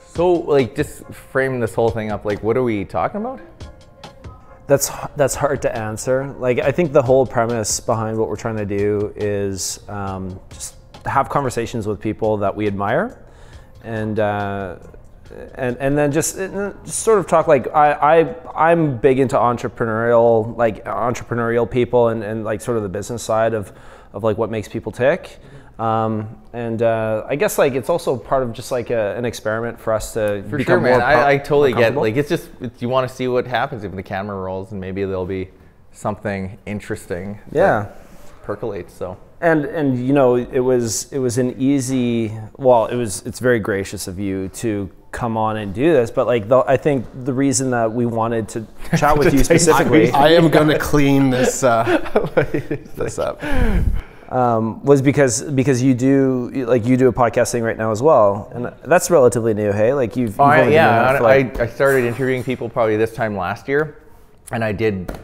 So like just frame this whole thing up, like what are we talking about? That's hard to answer. Like I think the whole premise behind what we're trying to do is just have conversations with people that we admire, and then just sort of talk. Like I'm big into entrepreneurial people and like sort of the business side of like what makes people tick. I guess like it's also part of just like an experiment for us to For become sure, man. more I totally get it. comfortable. Like you want to see what happens if the camera rolls, and maybe there'll be something interesting that percolates. So And you know, it was an easy. Well, it's very gracious of you to come on and do this, but like I think the reason that we wanted to chat with you specifically, I am going to clean this up. Was because you do a podcast thing right now as well, and that's relatively new. Hey, like you've only been doing that for like, I started interviewing people probably this time last year, and I did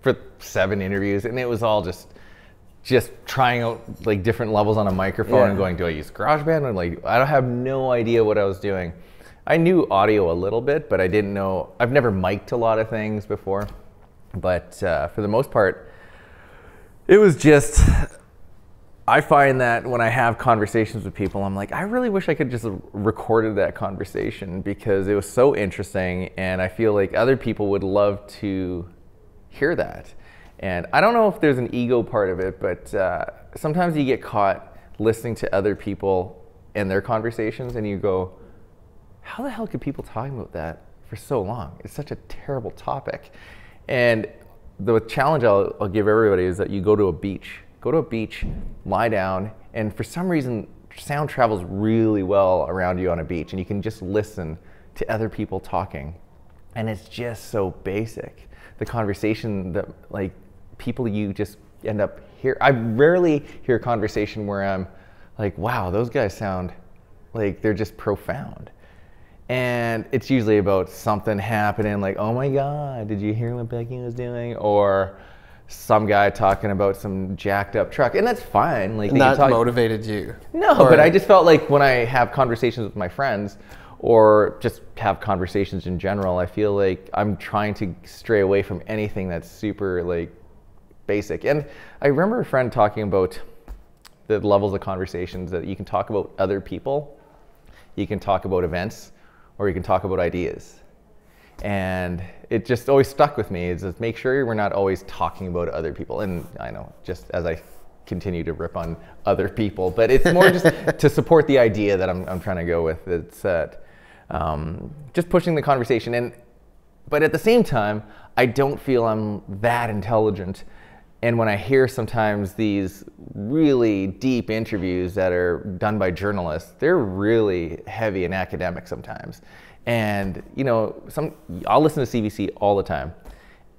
for 7 interviews, and it was all just trying out like different levels on a microphone and going, do I use GarageBand? And like I have no idea what I was doing. I knew audio a little bit, but I didn't know. I've never mic'd a lot of things before, but for the most part, it was just. I find that when I have conversations with people, I'm like, I really wish I could just recorded that conversation because it was so interesting, and I feel like other people would love to hear that. And I don't know if there's an ego part of it, but sometimes you get caught listening to other people and their conversations, and you go, how the hell could people talk about that for so long? It's such a terrible topic. And the challenge I'll give everybody is that you go to a beach. Go to a beach, lie down, and for some reason, sound travels really well around you on a beach, and you can just listen to other people talking. And it's just so basic. The conversation that like people you just end up hear. I rarely hear a conversation where I'm like, wow, those guys sound like they're just profound. And it's usually about something happening like, oh my God, did you hear what Becky was doing? Or some guy talking about some jacked up truck, and that's fine. Like, and that motivated you? No, but I just felt like when I have conversations with my friends or just have conversations in general, I feel like I'm trying to stray away from anything that's super like basic. And I remember a friend talking about the levels of conversations that you can talk about other people, you can talk about events, or you can talk about ideas. And it just always stuck with me is just make sure we're not always talking about other people. And I know, just as I continue to rip on other people, but it's more just to support the idea that I'm trying to go with. It's that just pushing the conversation. But at the same time, I don't feel I'm that intelligent. And when I hear sometimes these really deep interviews that are done by journalists, they're really heavy and academic sometimes. And you know, I'll listen to CBC all the time,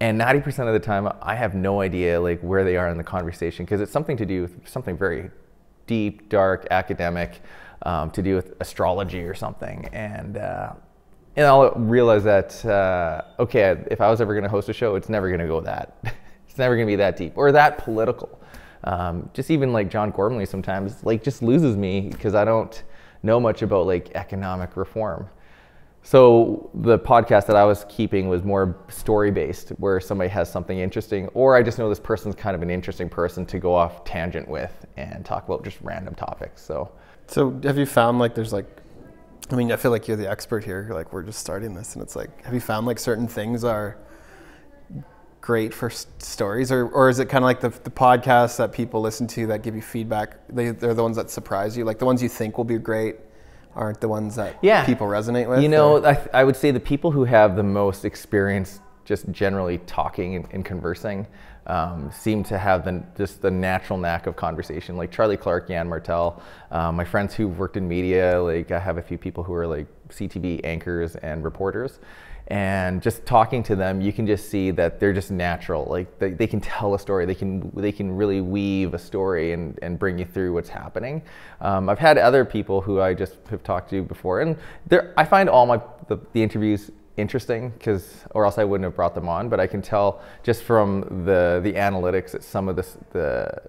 and 90% of the time I have no idea like where they are in the conversation because it's something to do with something very deep, dark, academic, to do with astrology or something. And I'll realize that okay, if I was ever going to host a show, it's never going to go that. It's never going to be that deep or that political. Just even like John Gormley sometimes like just loses me because I don't know much about like economic reform. So the podcast that I was keeping was more story-based, where somebody has something interesting, or I just know this person's kind of an interesting person to go off tangent with and talk about just random topics. So have you found like there's like, I mean, I feel like you're the expert here. Like we're just starting this, and it's like, have you found like certain things are great for stories, or is it kind of like the podcasts that people listen to that give you feedback? They're the ones that surprise you, like the ones you think will be great aren't the ones that people resonate with? You know, I would say the people who have the most experience just generally talking and conversing seem to have just the natural knack of conversation. Like Charlie Clark, Jan Martel, my friends who've worked in media, like I have a few people who are like CTV anchors and reporters. And just talking to them, you can just see that they're just natural. Like they can tell a story. They can really weave a story and bring you through what's happening. I've had other people who I just have talked to before, and I find all the interviews interesting or else I wouldn't have brought them on. But I can tell just from the analytics that some of the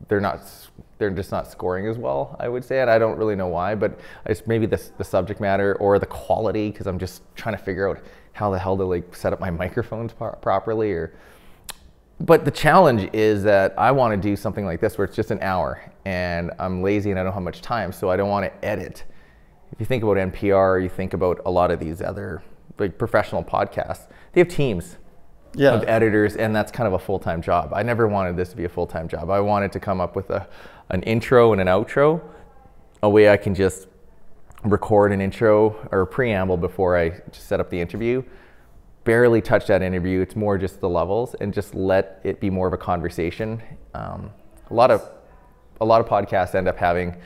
they're just not scoring as well, I would say, and I don't really know why, but it's maybe the subject matter or the quality, because I'm just trying to figure out how the hell to like set up my microphones properly. But the challenge is that I want to do something like this where it's just an hour, and I'm lazy and I don't have much time, so I don't want to edit. If you think about NPR, you think about a lot of these other like professional podcasts, they have teams of editors, and that's kind of a full-time job. I never wanted this to be a full-time job. I wanted to come up with an intro and an outro, a way I can just record an intro or a preamble before I just set up the interview, barely touch that interview. It's more just the levels, and just let it be more of a conversation. A lot of podcasts end up having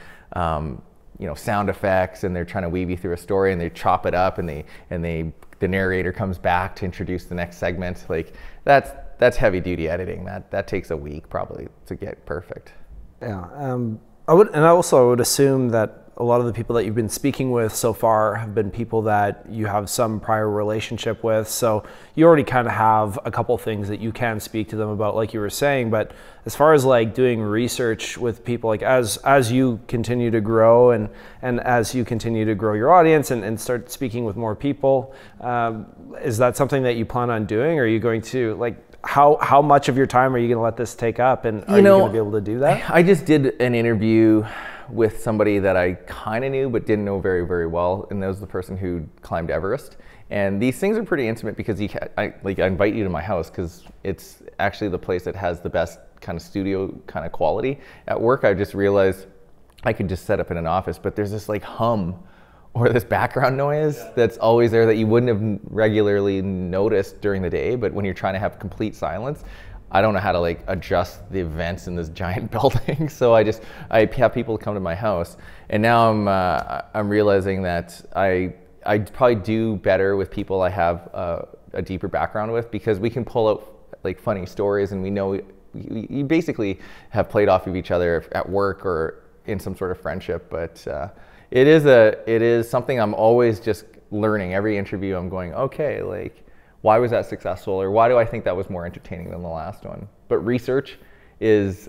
sound effects, and they're trying to weave you through a story, and they chop it up, and the narrator comes back to introduce the next segment. Like that's heavy duty editing. That takes a week probably to get perfect. Yeah, I would assume that a lot of the people that you've been speaking with so far have been people that you have some prior relationship with. So you already kind of have a couple things that you can speak to them about, like you were saying. But as far as like doing research with people, like as you continue to grow and as you continue to grow your audience and start speaking with more people, is that something that you plan on doing? Or are you going to like, how much of your time are you going to let this take up? And are you going to be able to do that? I just did an interview with somebody that I kind of knew but didn't know very, very well, and that was the person who climbed Everest. And these things are pretty intimate because I invite you to my house because it's actually the place that has the best kind of studio kind of quality. At work, I just realized I could just set up in an office, but there's this like hum or this background noise that's always there that you wouldn't have regularly noticed during the day, but when you're trying to have complete silence, I don't know how to like adjust the events in this giant building. So I have people come to my house, and now I'm realizing that I probably do better with people I have a deeper background with, because we can pull out like funny stories, and we know you basically have played off of each other at work or in some sort of friendship. But it is something I'm always just learning. Every interview I'm going, okay, like, why was that successful, or why do I think that was more entertaining than the last one? But research is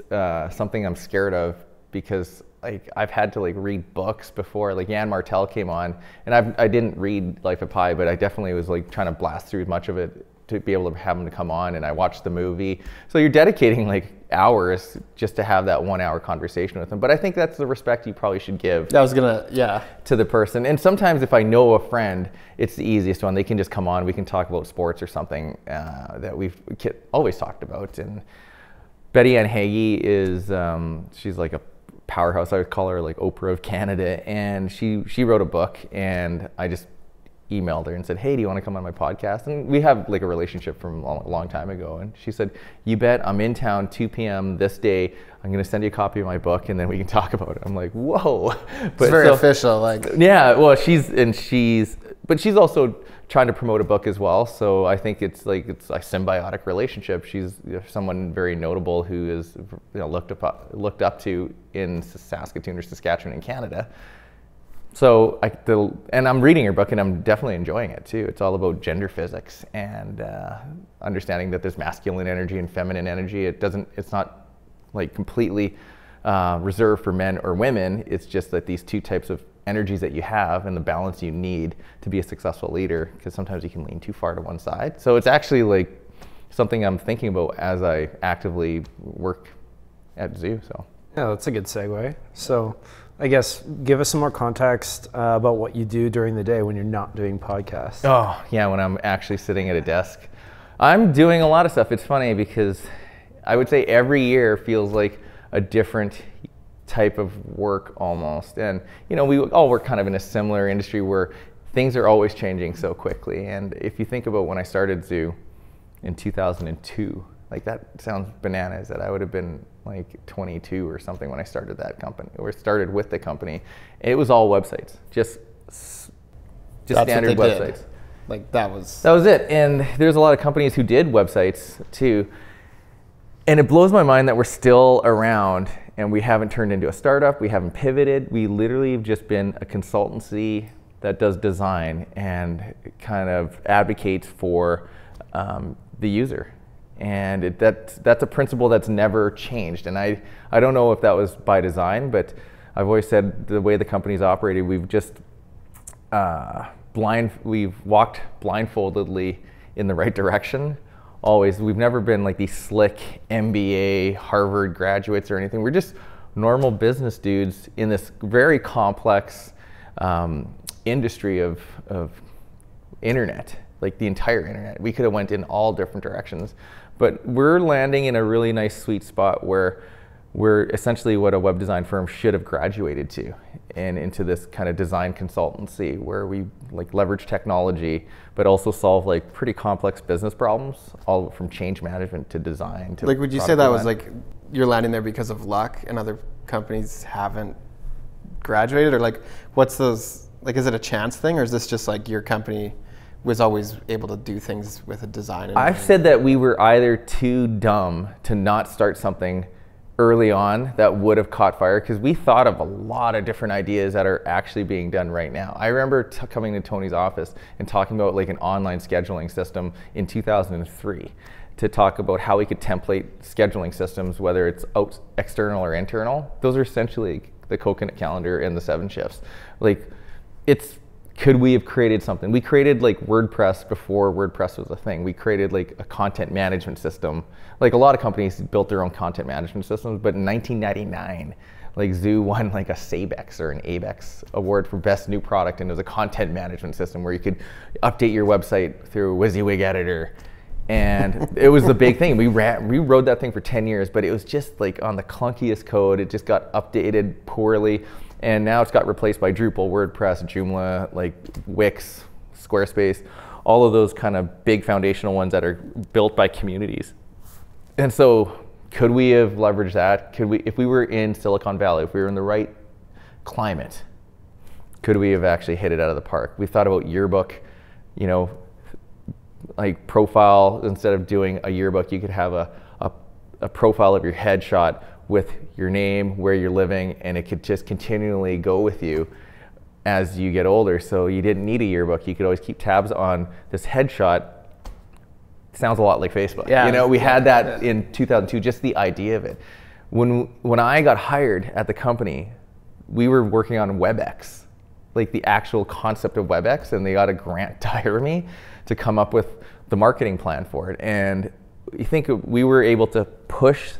something I'm scared of, because like I've had to like read books before. Like Jan Martel came on, and I didn't read Life of Pi, but I definitely was like trying to blast through much of it to be able to have him to come on, and I watched the movie. So you're dedicating like hours just to have that 1 hour conversation with him. But I think that's the respect you probably should give to the person. And sometimes if I know a friend, it's the easiest one. They can just come on, we can talk about sports or something that we've always talked about. And Betty Ann Hagee is, she's like a powerhouse. I would call her like Oprah of Canada. And she wrote a book, and I just emailed her and said, hey, do you want to come on my podcast? And we have like a relationship from a long time ago. And she said, you bet, I'm in town 2 p.m. this day. I'm going to send you a copy of my book, and then we can talk about it. I'm like, whoa. But it's very official. Like, yeah, well, but she's also trying to promote a book as well. So I think it's a symbiotic relationship. She's someone very notable who is looked up to in Saskatoon or Saskatchewan in Canada. So and I'm reading her book, and I'm definitely enjoying it too. It's all about gender physics and understanding that there's masculine energy and feminine energy. It's not like completely reserved for men or women. It's just that these two types of energies that you have and the balance you need to be a successful leader, because sometimes you can lean too far to one side. So it's actually like something I'm thinking about as I actively work at Zoo. So yeah, that's a good segue. So I guess give us some more context about what you do during the day when you're not doing podcasts. Oh, yeah, when I'm actually sitting at a desk. I'm doing a lot of stuff. It's funny because I would say every year feels like a different type of work almost. And, we all work kind of in a similar industry where things are always changing so quickly. And if you think about when I started Zoo in 2002, like that sounds bananas that I would have been like 22 or something when I started that company, or started with the company. It was all websites, just standard websites. Like that was it. And there's a lot of companies who did websites too. And it blows my mind that we're still around and we haven't turned into a startup. We haven't pivoted. We literally have just been a consultancy that does design and kind of advocates for the user. And that's a principle that's never changed. And I don't know if that was by design, but I've always said the way the company's operated, we've just we've walked blindfoldedly in the right direction. Always. We've never been like these slick MBA, Harvard graduates or anything. We're just normal business dudes in this very complex industry of internet, like the entire internet. We could have went in all different directions, but we're landing in a really nice sweet spot where we're essentially what a web design firm should have graduated to, and into this kind of design consultancy where we like leverage technology, but also solve like pretty complex business problems, all from change management to design. To like, would you say that was like you're landing there because of luck and other companies haven't graduated, or like what's those, like, is it a chance thing, or is this just like your company was always able to do things with a design? I've said that we were either too dumb to not start something early on that would have caught fire, because we thought of a lot of different ideas that are actually being done right now. I remember coming to Tony's office and talking about like an online scheduling system in 2003 to talk about how we could template scheduling systems, whether it's external or internal. Those are essentially the coconut calendar and the 7 shifts. Like, could we have created something? We created like WordPress before WordPress was a thing. We created like a content management system. Like a lot of companies built their own content management systems, but in 1999, like Zoo won like a SABEX or an ABEX award for best new product, and it was a content management system where you could update your website through WYSIWYG editor. And it was the big thing. We rode that thing for 10 years, but it was just like on the clunkiest code. It just got updated poorly. And now it's got replaced by Drupal, WordPress, Joomla, like Wix, Squarespace, all of those kind of big foundational ones that are built by communities. And so could we have leveraged that? Could we, if we were in Silicon Valley, if we were in the right climate, could we have actually hit it out of the park? We thought about yearbook, you know, like profile. Instead of doing a yearbook, you could have a profile of your headshot with your name, where you're living, and it could just continually go with you as you get older. So you didn't need a yearbook. You could always keep tabs on this headshot. Sounds a lot like Facebook. Yeah. You know, we had that in 2002, just the idea of it. When I got hired at the company, we were working on WebEx, like the actual concept of WebEx, and they got a grant to hire me to come up with the marketing plan for it. And you think we were able to push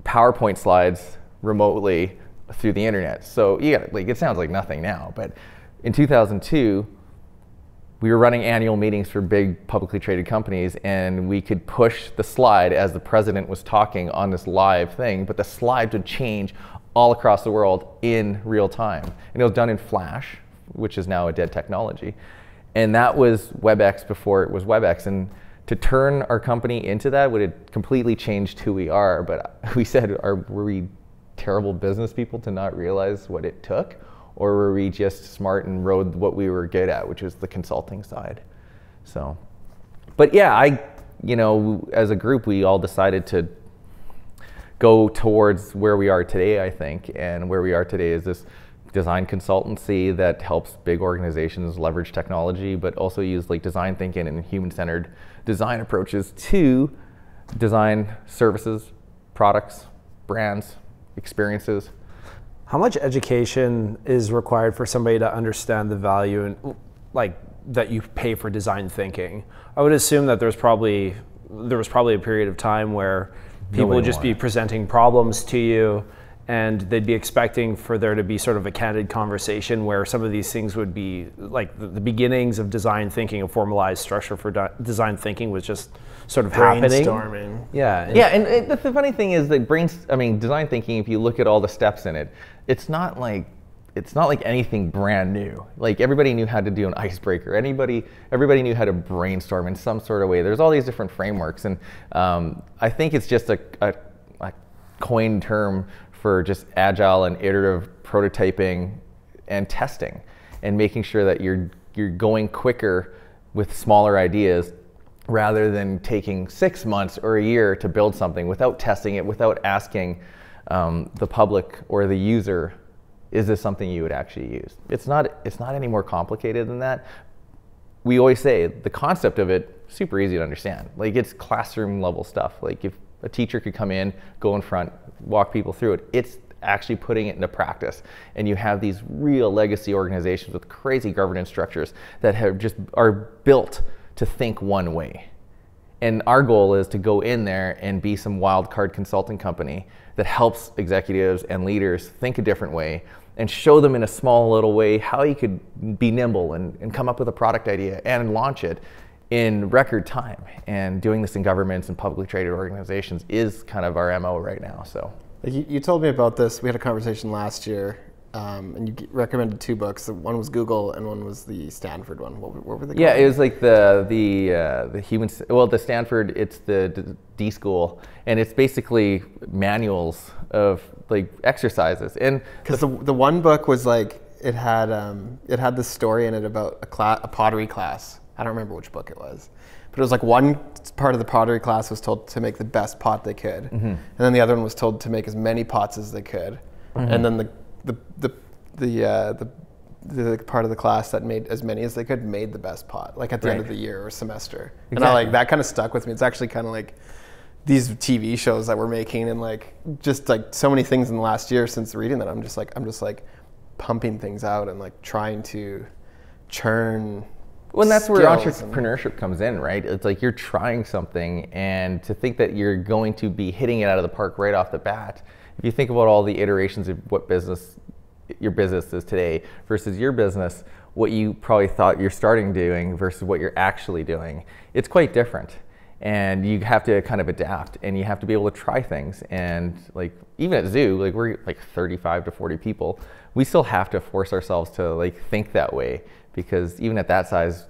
PowerPoint slides remotely through the internet. So yeah, like it sounds like nothing now, but in 2002, we were running annual meetings for big publicly traded companies, and we could push the slide as the president was talking on this live thing, but the slides would change all across the world in real time. And it was done in Flash, which is now a dead technology. And that was WebEx before it was WebEx. And to turn our company into that would have completely changed who we are. But we said, were we terrible business people to not realize what it took? Or were we just smart and rode what we were good at, which was the consulting side? So, but yeah, you know, as a group, we all decided to go towards where we are today, I think. And where we are today is this design consultancy that helps big organizations leverage technology, but also use like design thinking and human-centered design approaches to design services, products, brands, experiences. How much education is required for somebody to understand the value and like that you pay for design thinking? I would assume that there was probably a period of time where people would just be presenting problems to you, and they'd be expecting for there to be sort of a candid conversation where some of these things would be like the beginnings of design thinking, a formalized structure for design thinking was just sort of happening. Brainstorming. Yeah. And the funny thing is that design thinking, if you look at all the steps in it, it's not like anything brand new. Like everybody knew how to do an icebreaker. Everybody knew how to brainstorm in some sort of way. There's all these different frameworks, and I think it's just a coined term for just agile and iterative prototyping and testing, and making sure that you're going quicker with smaller ideas rather than taking 6 months or a year to build something without testing it, without asking the public or the user, is this something you would actually use? It's not any more complicated than that. we always say the concept of it, super easy to understand. Like it's classroom level stuff. Like if a teacher could come in, go in front, walk people through it, it's actually putting it into practice. And you have these real legacy organizations with crazy governance structures that are built to think one way. And our goal is to go in there and be some wild card consulting company that helps executives and leaders think a different way and show them in a small little way how you could be nimble and come up with a product idea and launch it in record time. And doing this in governments and publicly traded organizations is kind of our MO right now. So you told me about this. We had a conversation last year, and you recommended 2 books. One was Google, and one was the Stanford one. What were they called? Yeah, it was like the human. Well, the Stanford, it's the D school, and it's basically manuals of like exercises. And because the one book was like it had this story in it about a pottery class. I don't remember which book it was, but it was like one part of the pottery class was told to make the best pot they could, mm-hmm. and then the other one was told to make as many pots as they could, mm-hmm. and then the part of the class that made as many as they could made the best pot, like at the end of the year or semester. Exactly. And I like that kind of stuck with me. It's actually kind of like these TV shows that we're making, and like just like so many things in the last year since reading that. I'm just like pumping things out and like trying to churn. Well, and that's where skills entrepreneurship comes in, right? It's like you're trying something, and to think that you're going to be hitting it out of the park right off the bat. If you think about all the iterations of what your business is today versus your business, what you probably thought you're starting doing versus what you're actually doing, it's quite different. And you have to kind of adapt, and you have to be able to try things. And like even at Zoo, like we're like 35 to 40 people, we still have to force ourselves to like think that way. Because even at that size,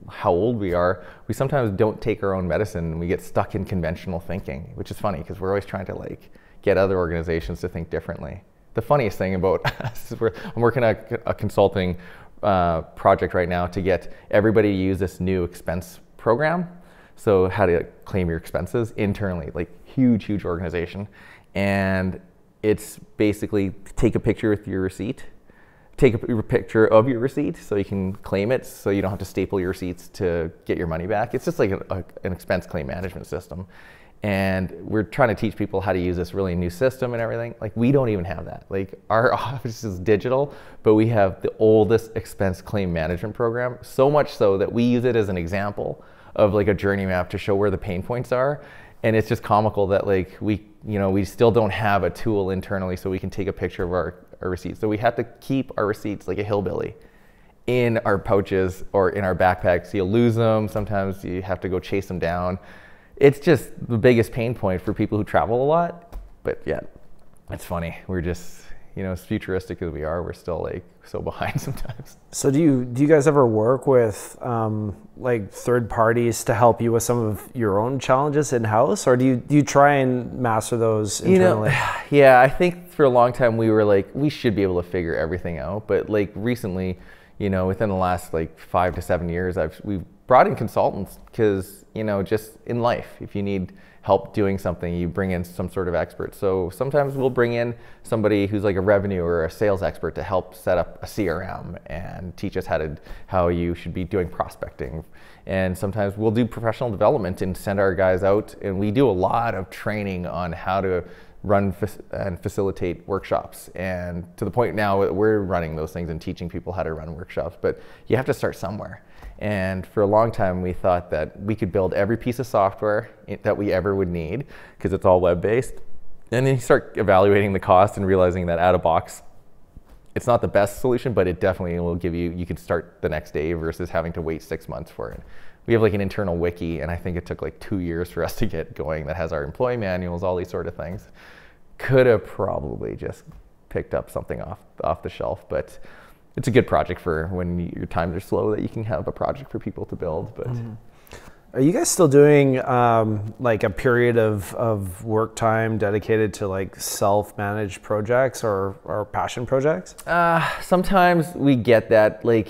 how old we are, we sometimes don't take our own medicine, and we get stuck in conventional thinking, which is funny because we're always trying to like get other organizations to think differently. The funniest thing about us is I'm working on a consulting project right now to get everybody to use this new expense program. So how to claim your expenses internally, like huge organization. And it's basically take a picture with your receipt, take a picture of your receipt so you can claim it, so you don't have to staple your receipts to get your money back. It's just like an expense claim management system. And we're trying to teach people how to use this really new system and everything. Like we don't even have that. Like our office is digital, but we have the oldest expense claim management program, so much so that we use it as an example of like a journey map to show where the pain points are. And it's just comical that like we still don't have a tool internally so we can take a picture of our receipts. So we have to keep our receipts like a hillbilly in our pouches or in our backpacks. You'll lose them. Sometimes you have to go chase them down. It's just the biggest pain point for people who travel a lot. But yeah, it's funny. We're just, as futuristic as we are, we're still like so behind sometimes. So do you guys ever work with like third parties to help you with some of your own challenges in-house, or do you try and master those internally? Yeah, I think for a long time we were like, we should be able to figure everything out. But like recently, within the last like 5 to 7 years, we've brought in consultants because, just in life, if you need help doing something, you bring in some sort of expert. So sometimes we'll bring in somebody who's like a revenue or a sales expert to help set up a CRM and teach us how you should be doing prospecting. And sometimes we'll do professional development and send our guys out, and we do a lot of training on how to run and facilitate workshops. And to the point now we're running those things and teaching people how to run workshops, but you have to start somewhere. And for a long time, we thought that we could build every piece of software that we ever would need because it's all web-based. And then you start evaluating the cost and realizing that out of box, it's not the best solution, but it definitely will give you could start the next day versus having to wait 6 months for it. We have like an internal wiki, and I think it took like 2 years for us to get going that has our employee manuals, all these sort of things. Could have probably just picked up something off the shelf, but it's a good project for when your times are slow that you can have a project for people to build. But Are you guys still doing like a period of work time dedicated to like self-managed projects or passion projects? Sometimes we get that. Like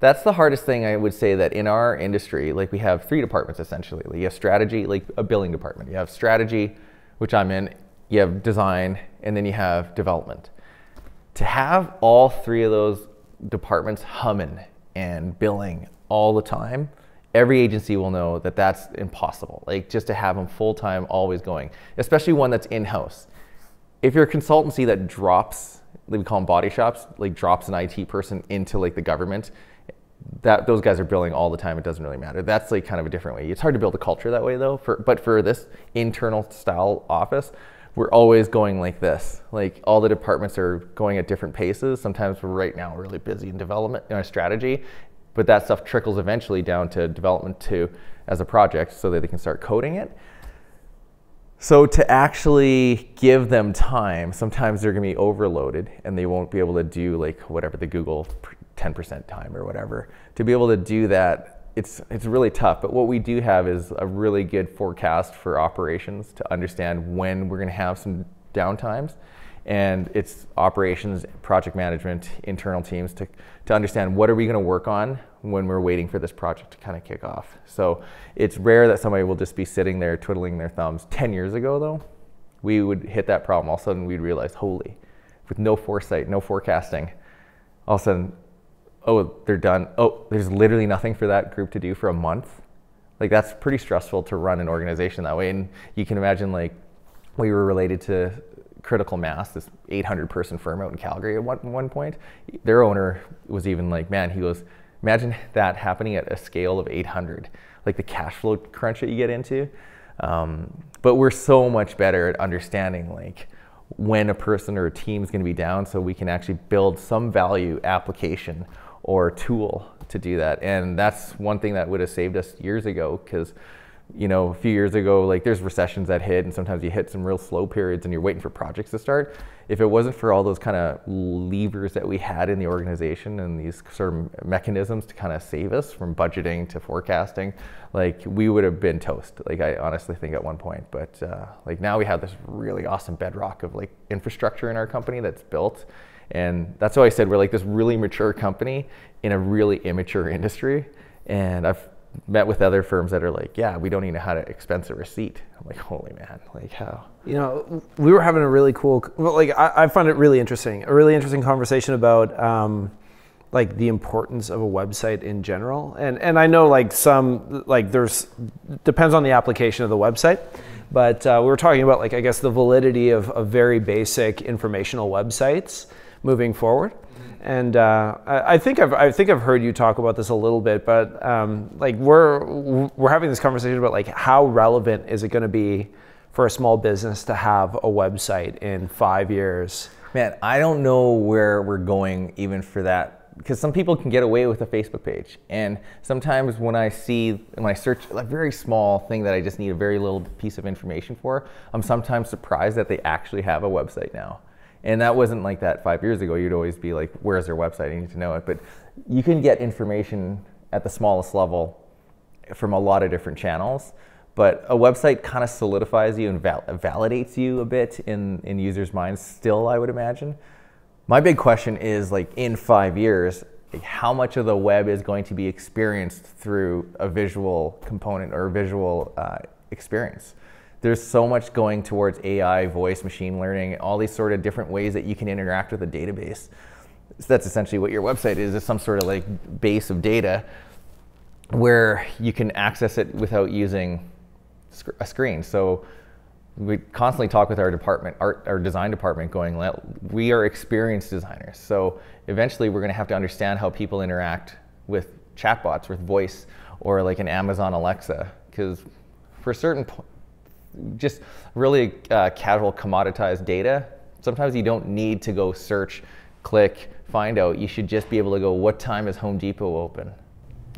that's the hardest thing I would say, that in our industry, like we have 3 departments essentially. Like you have strategy, like a billing department. You have strategy, which I'm in. You have design, and then you have development. To have all 3 of those departments humming and billing all the time, every agency will know that that's impossible. Like just to have them full time, always going, especially one that's in-house. If you're a consultancy that drops, like we call them body shops, like drops an IT person into like the government, that those guys are billing all the time. It doesn't really matter. That's like kind of a different way. It's hard to build a culture that way though. But for this internal style office, we're always going like this. Like all the departments are going at different paces. Sometimes we're right now really busy in development in our strategy, but that stuff trickles eventually down to development too as a project so that they can start coding it. So to actually give them time, sometimes they're gonna be overloaded and they won't be able to do like whatever the Google 10% time or whatever. To be able to do that, it's really tough. But what we do have is a really good forecast for operations to understand when we're gonna have some downtimes. And it's operations, project management, internal teams to understand what are we gonna work on when we're waiting for this project to kind of kick off. So it's rare that somebody will just be sitting there twiddling their thumbs. 10 years ago though, we would hit that problem. All of a sudden we'd realize, holy, with no foresight, no forecasting, all of a sudden, oh, they're done. Oh, there's literally nothing for that group to do for a month. Like that's pretty stressful to run an organization that way. And you can imagine like we were related to Critical Mass, this 800 person firm out in Calgary at one point. Their owner was even like, man, he goes, imagine that happening at a scale of 800, like the cash flow crunch that you get into. But we're so much better at understanding like when a person or a team is going to be down so we can actually build some value application or tool to do that. And that's one thing that would have saved us years ago because you know, a few years ago, like there's recessions that hit and sometimes you hit some real slow periods and you're waiting for projects to start. If it wasn't for all those kind of levers that we had in the organization and these sort of mechanisms to kind of save us from budgeting to forecasting, like we would have been toast. Like I honestly think at one point, but like now we have this really awesome bedrock of like infrastructure in our company that's built. And that's why I said we're like this really mature company in a really immature industry. And I've met with other firms that are like, yeah, we don't even know how to expense a receipt. I'm like, holy man, like how? You know, we were having a really cool, well, like I find it really interesting, a really interesting conversation about like the importance of a website in general. And I know like some, like there's, depends on the application of the website, but we were talking about like, I guess the validity of very basic informational websites moving forward. And I think I've heard you talk about this a little bit, but like we're having this conversation about like how relevant is it going to be for a small business to have a website in 5 years? Man, I don't know where we're going even for that, because some people can get away with a Facebook page, and sometimes when I search a very small thing that I just need a very little piece of information for, I'm sometimes surprised that they actually have a website now. And that wasn't like that 5 years ago. You'd always be like, where's their website? You need to know it. But you can get information at the smallest level from a lot of different channels. But a website kind of solidifies you and validates you a bit in users' minds still, I would imagine. My big question is like in 5 years, like how much of the web is going to be experienced through a visual component or a visual experience? There's so much going towards AI, voice, machine learning, all these sort of different ways that you can interact with a database. So that's essentially what your website is some sort of like base of data where you can access it without using a screen. So we constantly talk with our department, our design department going, we are experienced designers. So eventually we're gonna have to understand how people interact with chatbots, with voice, or like an Amazon Alexa, because for certain just really casual commoditized data, sometimes you don't need to go search, click, find out. You should just be able to go, what time is Home Depot open?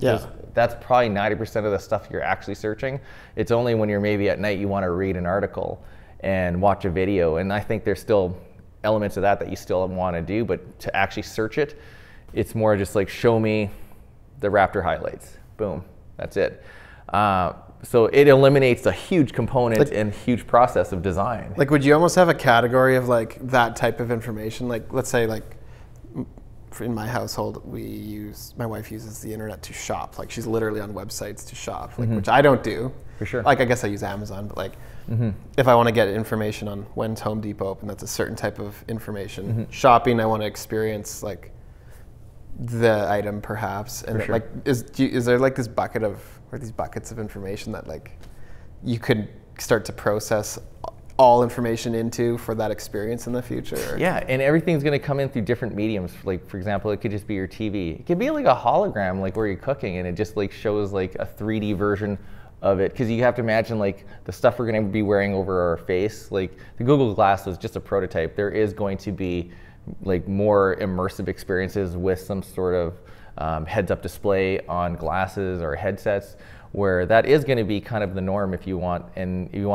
Yeah. That's probably 90% of the stuff you're actually searching. It's only when you're maybe at night you want to read an article and watch a video. And I think there's still elements of that you still want to do, but to actually search it, it's more just like, show me the Raptor highlights. Boom, that's it. So it eliminates a huge component and huge process of design. Like, would you almost have a category of like that type of information? Like, let's say like in my household, my wife uses the internet to shop. Like she's literally on websites to shop, like, which I don't do. For sure. Like I guess I use Amazon, but like if I want to get information on when's Home Depot open, that's a certain type of information. Shopping, I want to experience like the item perhaps, and For sure. like is there like this bucket of, or these buckets of information that like you could start to process all information into for that experience in the future? Yeah, and everything's going to come in through different mediums. Like, for example, it could just be your TV. It could be like a hologram, like where you're cooking, and it just like shows like a 3D version of it. Because you have to imagine like the stuff we're going to be wearing over our face. Like the Google Glass was just a prototype. There is going to be like more immersive experiences with some sort of heads-up display on glasses or headsets, where that is going to be kind of the norm if you want a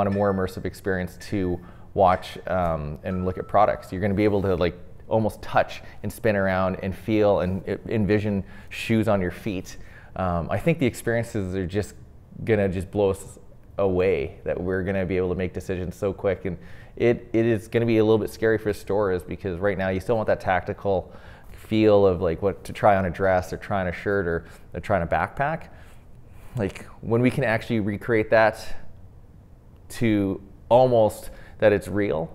more immersive experience to watch and look at products. You're going to be able to like almost touch and spin around and feel and envision shoes on your feet. I think the experiences are just going to just blow us away, that we're going to be able to make decisions so quick. And it is going to be a little bit scary for stores, because right now you still want that tactical feel of like what to try on a dress or try on a shirt or try on a backpack. Like when we can actually recreate that to almost that it's real,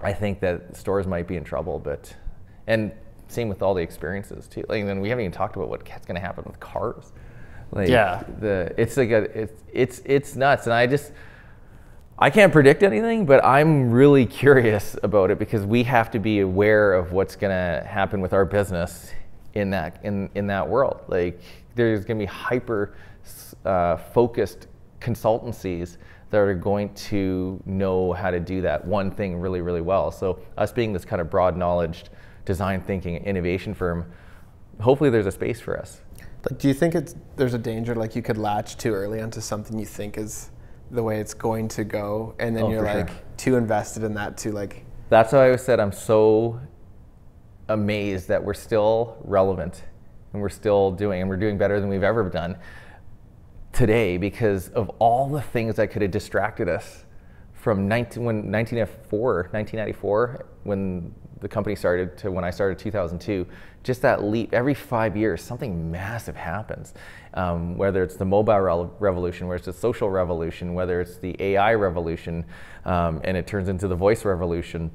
I think that stores might be in trouble. But, and same with all the experiences too. Like, then we haven't even talked about what's going to happen with cars. Like, yeah, it's like it's nuts, and I can't predict anything, but I'm really curious about it, because we have to be aware of what's going to happen with our business in that world. Like there's going to be hyper focused consultancies that are going to know how to do that one thing really, really well. So us being this kind of broad knowledge, design thinking, innovation firm, hopefully there's a space for us. Like, do you think there's a danger like you could latch too early onto something you think is the way it's going to go, and then you're like too invested in that to like... That's why I said I'm so amazed that we're still relevant and we're still doing, and we're doing better than we've ever done today, because of all the things that could have distracted us from 1994, when the company started, to when I started 2002. Just that leap, every 5 years, something massive happens. Whether it's the mobile revolution, whether it's the social revolution, whether it's the AI revolution, and it turns into the voice revolution.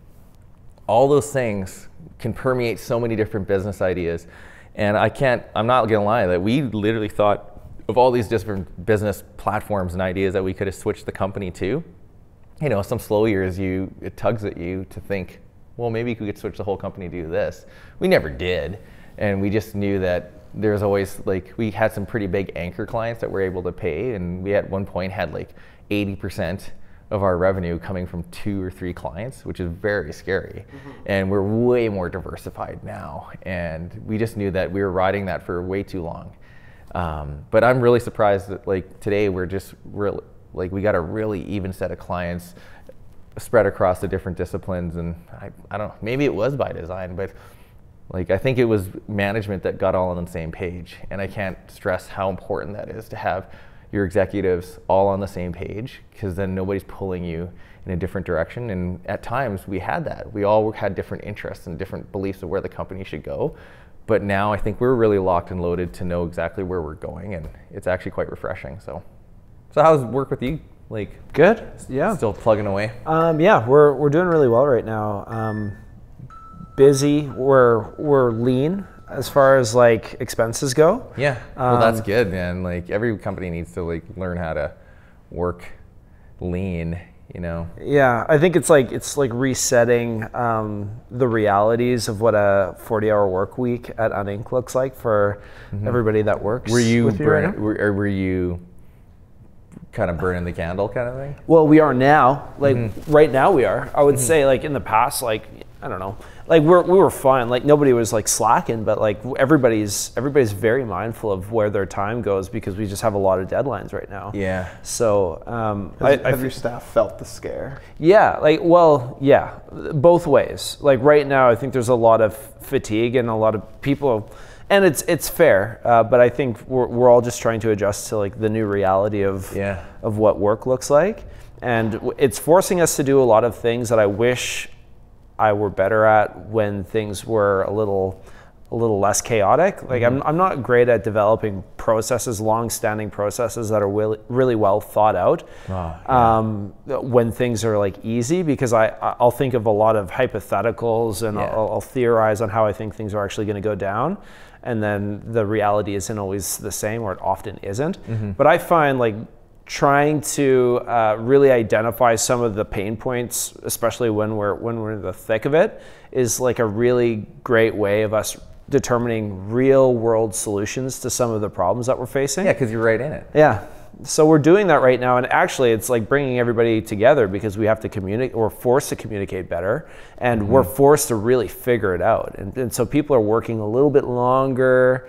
All those things can permeate so many different business ideas. And I'm not gonna lie, that we literally thought of all these different business platforms and ideas that we could have switched the company to. You know, some slow years, it tugs at you to think, well, maybe we could switch the whole company to do this. We never did. And we just knew that there's always, like, we had some pretty big anchor clients that we're able to pay. And we at one point had like 80% of our revenue coming from 2 or 3 clients, which is very scary. Mm-hmm. And we're way more diversified now. And we just knew that we were riding that for way too long. But I'm really surprised that like today we got a really even set of clients spread across the different disciplines. And I don't know, maybe it was by design, but like I think it was management that got all on the same page. And I can't stress how important that is, to have your executives all on the same page, because then nobody's pulling you in a different direction. And at times we had that. We all had different interests and different beliefs of where the company should go. But now I think we're really locked and loaded to know exactly where we're going, and it's actually quite refreshing. So how's work with you? Like, good. Yeah. Still plugging away. Yeah, we're doing really well right now. Busy. We're lean as far as like expenses go. Yeah. Well, that's good, man. Like every company needs to like learn how to work lean. You know. Yeah, I think it's like resetting the realities of what a 40-hour work week at Uninc looks like for everybody that works. Were you kind of burning the candle kind of thing? Well, we are now. Like right now we are. I would say like in the past, like I don't know, like we were fine. Like nobody was like slacking, but like everybody's very mindful of where their time goes, because we just have a lot of deadlines right now. Yeah. So have your staff felt the scare? Yeah. Like yeah, both ways. Like right now, I think there's a lot of fatigue and a lot of people, and it's fair. But I think we're all just trying to adjust to like the new reality of what work looks like, and it's forcing us to do a lot of things that I wish I were better at when things were a little a little less chaotic. Like I'm not great at developing processes, long-standing processes that are really well thought out. When things are like easy, because I'll think of a lot of hypotheticals and I'll theorize on how I think things are actually going to go down, and then the reality isn't always the same, or it often isn't. But I find like trying to really identify some of the pain points, especially when we're in the thick of it, is like a really great way of us determining real world solutions to some of the problems that we're facing. Yeah, because you're right in it. Yeah. So we're doing that right now, and actually it's like bringing everybody together because we have to communicate, we're forced to communicate better, and we're forced to really figure it out. And so people are working a little bit longer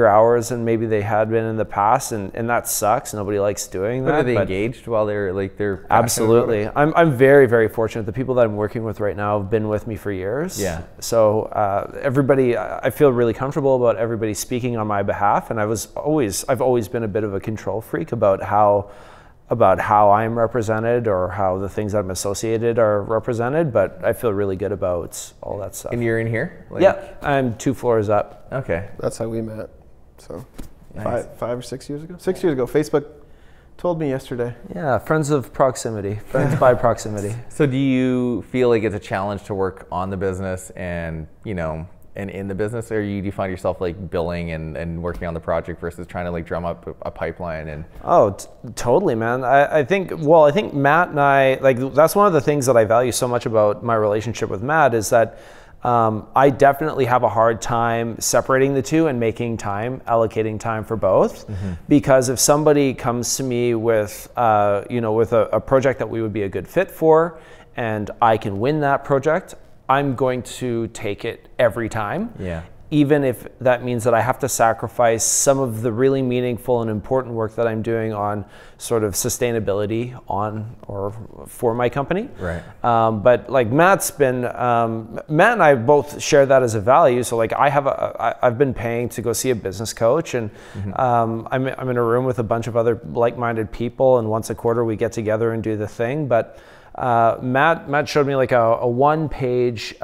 hours than maybe they had been in the past, and that sucks. Nobody likes doing that. But are they engaged while they're absolutely. I'm very, very fortunate. The people that I'm working with right now have been with me for years. Yeah. So everybody, I feel really comfortable about everybody speaking on my behalf, and I've always been a bit of a control freak about how I'm represented or how the things that I'm associated are represented, but I feel really good about all that stuff. And you're in here? Yeah, I'm 2 floors up. Okay. That's how we met. So Nice. 5 or 6 years ago? 6 years ago. Facebook told me yesterday. Yeah, friends of proximity, friends by proximity. So do you feel like it's a challenge to work on the business and in the business, or do you find yourself like billing and working on the project versus trying to like drum up a pipeline? And totally, man. I think Matt and I, like, that's one of the things that I value so much about my relationship with Matt is that I definitely have a hard time separating the two and allocating time for both. Because if somebody comes to me with a project that we would be a good fit for, and I can win that project, I'm going to take it every time. Yeah. Even if that means that I have to sacrifice some of the really meaningful and important work that I'm doing on sort of sustainability on or for my company. Right. But like Matt and I both share that as a value. So like I've been paying to go see a business coach, and I'm in a room with a bunch of other like-minded people, and once a quarter we get together and do the thing. But Matt showed me like a one-page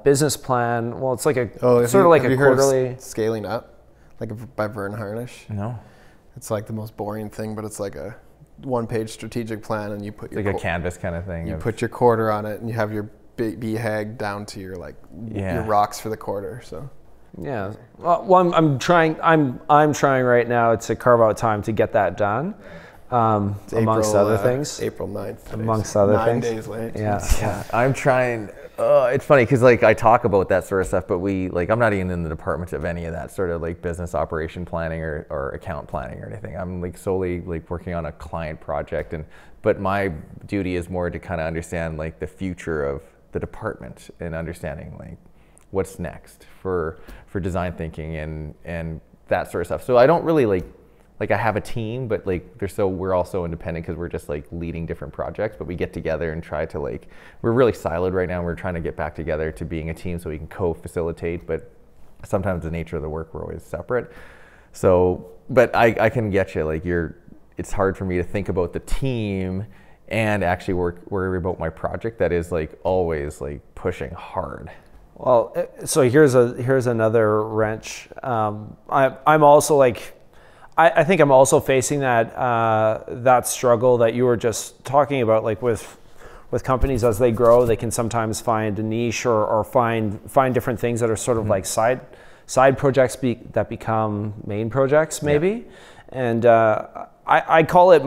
business plan. Well, it's like a sort of like a quarterly Scaling Up, like by Vern Harnish. No, it's like the most boring thing, but it's like a one-page strategic plan, and you put your like a canvas kind of thing. You put your quarter on it, and you have your BHAG down to your your rocks for the quarter. So. Yeah. Well, I'm trying right now to carve out time to get that done. Amongst other things. April 9th. Amongst other things. 9 days late. Yeah. I'm trying. It's funny because like I talk about that sort of stuff, but I'm not even in the department of any of that sort of like business operation planning or account planning or anything. I'm like solely like working on a client project, but my duty is more to kind of understand like the future of the department and understanding like what's next for design thinking and that sort of stuff. So I don't really like I have a team, but like we're all so independent because we're just like leading different projects, but we get together and try to we're really siloed right now. We're trying to get back together to being a team so we can co-facilitate, but sometimes the nature of the work, we're always separate. So, but I can get you, it's hard for me to think about the team and actually worry about my project that is like always like pushing hard. Well, so here's another wrench. I'm also like, I think I'm also facing that struggle that you were just talking about, like with companies as they grow, they can sometimes find a niche or find different things that are sort of like side projects that become main projects maybe. And I call it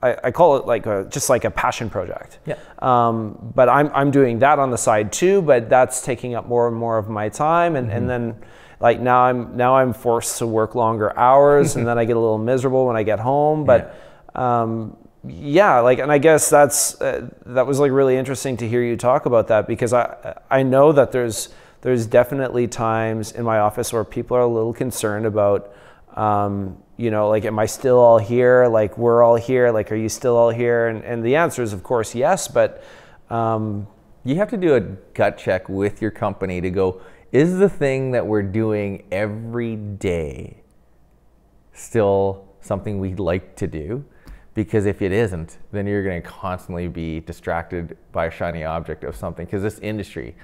I call it like just like a passion project. Yeah. But I'm doing that on the side too, but that's taking up more and more of my time, and then like now I'm forced to work longer hours, and then I get a little miserable when I get home. But and I guess that was like really interesting to hear you talk about that, because I know that there's definitely times in my office where people are a little concerned about like, am I still all here? Like, we're all here. Like, are you still all here? And the answer is, of course, yes. But you have to do a gut check with your company to go, is the thing that we're doing every day still something we'd like to do? Because if it isn't, then you're going to constantly be distracted by a shiny object of something. Because this industry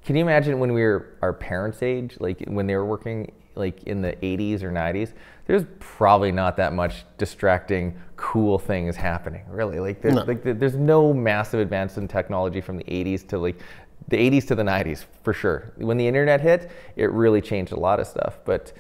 can you imagine when we were our parents' age, like when they were working like in the 80s or 90s, there's probably not that much distracting, cool things happening, really. Like there's no massive advance in technology from the 80s to like the 80s to the 90s, for sure. When the internet hit, it really changed a lot of stuff. But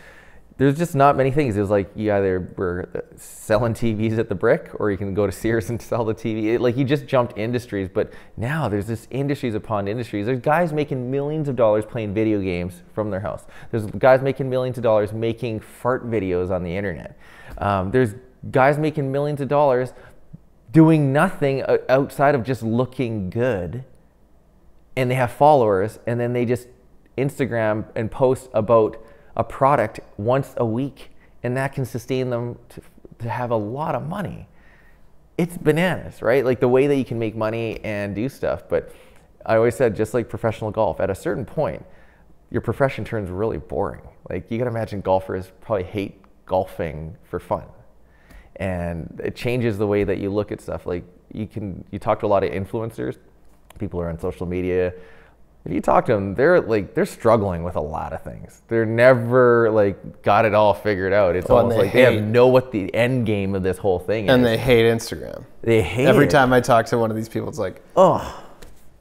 there's just not many things. It was like you either were selling TVs at the brick, or you can go to Sears and sell the TV. Like you just jumped industries. But now there's this industries upon industries. There's guys making millions of dollars playing video games from their house. There's guys making millions of dollars making fart videos on the internet. There's guys making millions of dollars doing nothing outside of just looking good. And they have followers, and then they just Instagram and post about a product once a week, and that can sustain them to have a lot of money. It's bananas, right? Like the way that you can make money and do stuff. But I always said, just like professional golf, at a certain point, your profession turns really boring. Like you gotta imagine golfers probably hate golfing for fun. And it changes the way that you look at stuff. Like you talk to a lot of influencers, people who are on social media. If you talk to them, they're struggling with a lot of things. They're never like got it all figured out. It's almost like they know what the end game of this whole thing is. And they hate Instagram. They hate Every it. time I talk to one of these people, it's like, oh,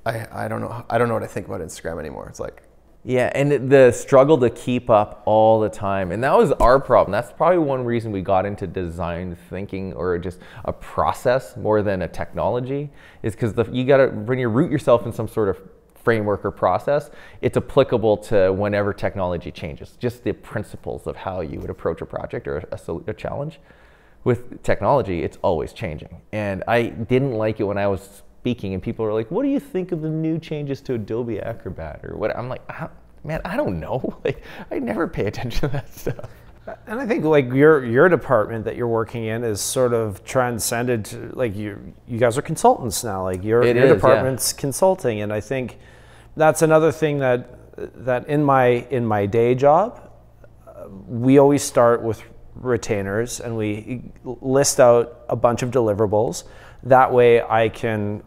I don't know what I think about Instagram anymore. It's like, yeah, and the struggle to keep up all the time. And that was our problem. That's probably one reason we got into design thinking, or just a process more than a technology, is because you gotta, when you root yourself in some sort of framework or process, it's applicable to whenever technology changes. Just the principles of how you would approach a project or a challenge. With technology, it's always changing. And I didn't like it when I was speaking and people were like, what do you think of the new changes to Adobe Acrobat or what? I'm like, man, I don't know. Like, I never pay attention to that stuff. And I think like your department that you're working in is sort of transcended to, like you guys are consultants now. Like your department's consulting, and I think that's another thing that in my day job, we always start with retainers and we list out a bunch of deliverables. That way I can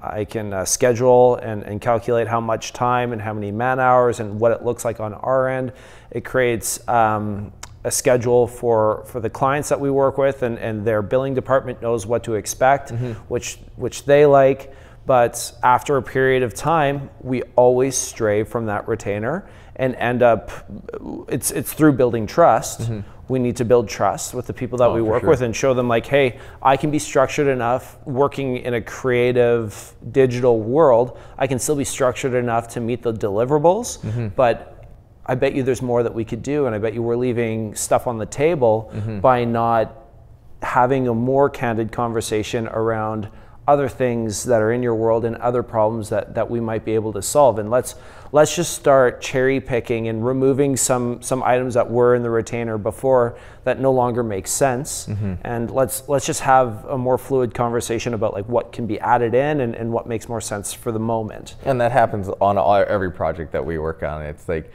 schedule and calculate how much time and how many man hours and what it looks like on our end. It creates a schedule for the clients that we work with, and their billing department knows what to expect, which they like. But after a period of time, we always stray from that retainer and end up, it's through building trust. We need to build trust with the people that we work with and show them like, hey, I can be structured enough working in a creative digital world. I can still be structured enough to meet the deliverables, but I bet you there's more that we could do, and I bet you we're leaving stuff on the table by not having a more candid conversation around other things that are in your world and other problems that we might be able to solve. And let's just start cherry picking and removing some items that were in the retainer before that no longer make sense. And let's just have a more fluid conversation about like what can be added in and what makes more sense for the moment. And that happens on every project that we work on. It's like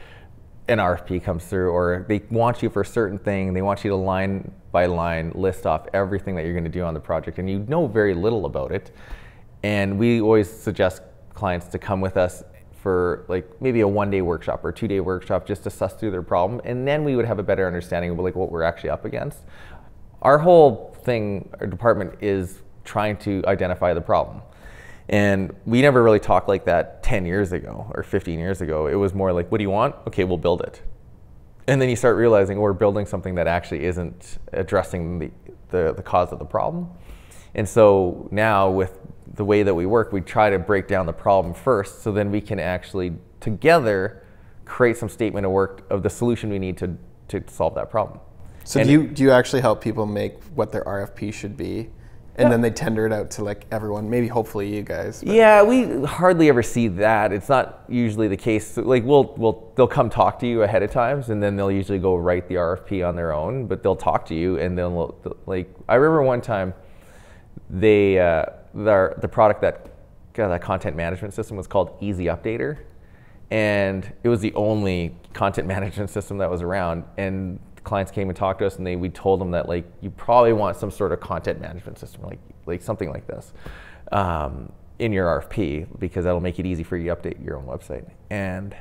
an RFP comes through, or they want you for a certain thing. They want you to line by line list off everything that you're going to do on the project, and you know very little about it. And we always suggest clients to come with us for like maybe a 1-day workshop or 2-day workshop just to suss through their problem, and then we would have a better understanding of like what we're actually up against. Our whole thing, our department, is trying to identify the problem. And we never really talked like that 10 years ago or 15 years ago. It was more like, what do you want? Okay, we'll build it. And then you start realizing we're building something that actually isn't addressing the cause of the problem. And so now with the way that we work, we try to break down the problem first, so then we can actually together create some statement of work of the solution we need to solve that problem. So do you actually help people make what their RFP should be? And then they tender it out to like everyone, maybe hopefully you guys. But. Yeah, we hardly ever see that. It's not usually the case. Like they'll come talk to you ahead of times, and then they'll usually go write the RFP on their own, but they'll talk to you, and they'll like, I remember one time the product that content management system was called Easy Updater, and it was the only content management system that was around. And clients came and talked to us, and we told them that like you probably want some sort of content management system, like something like this, in your RFP, because that'll make it easy for you to update your own website. And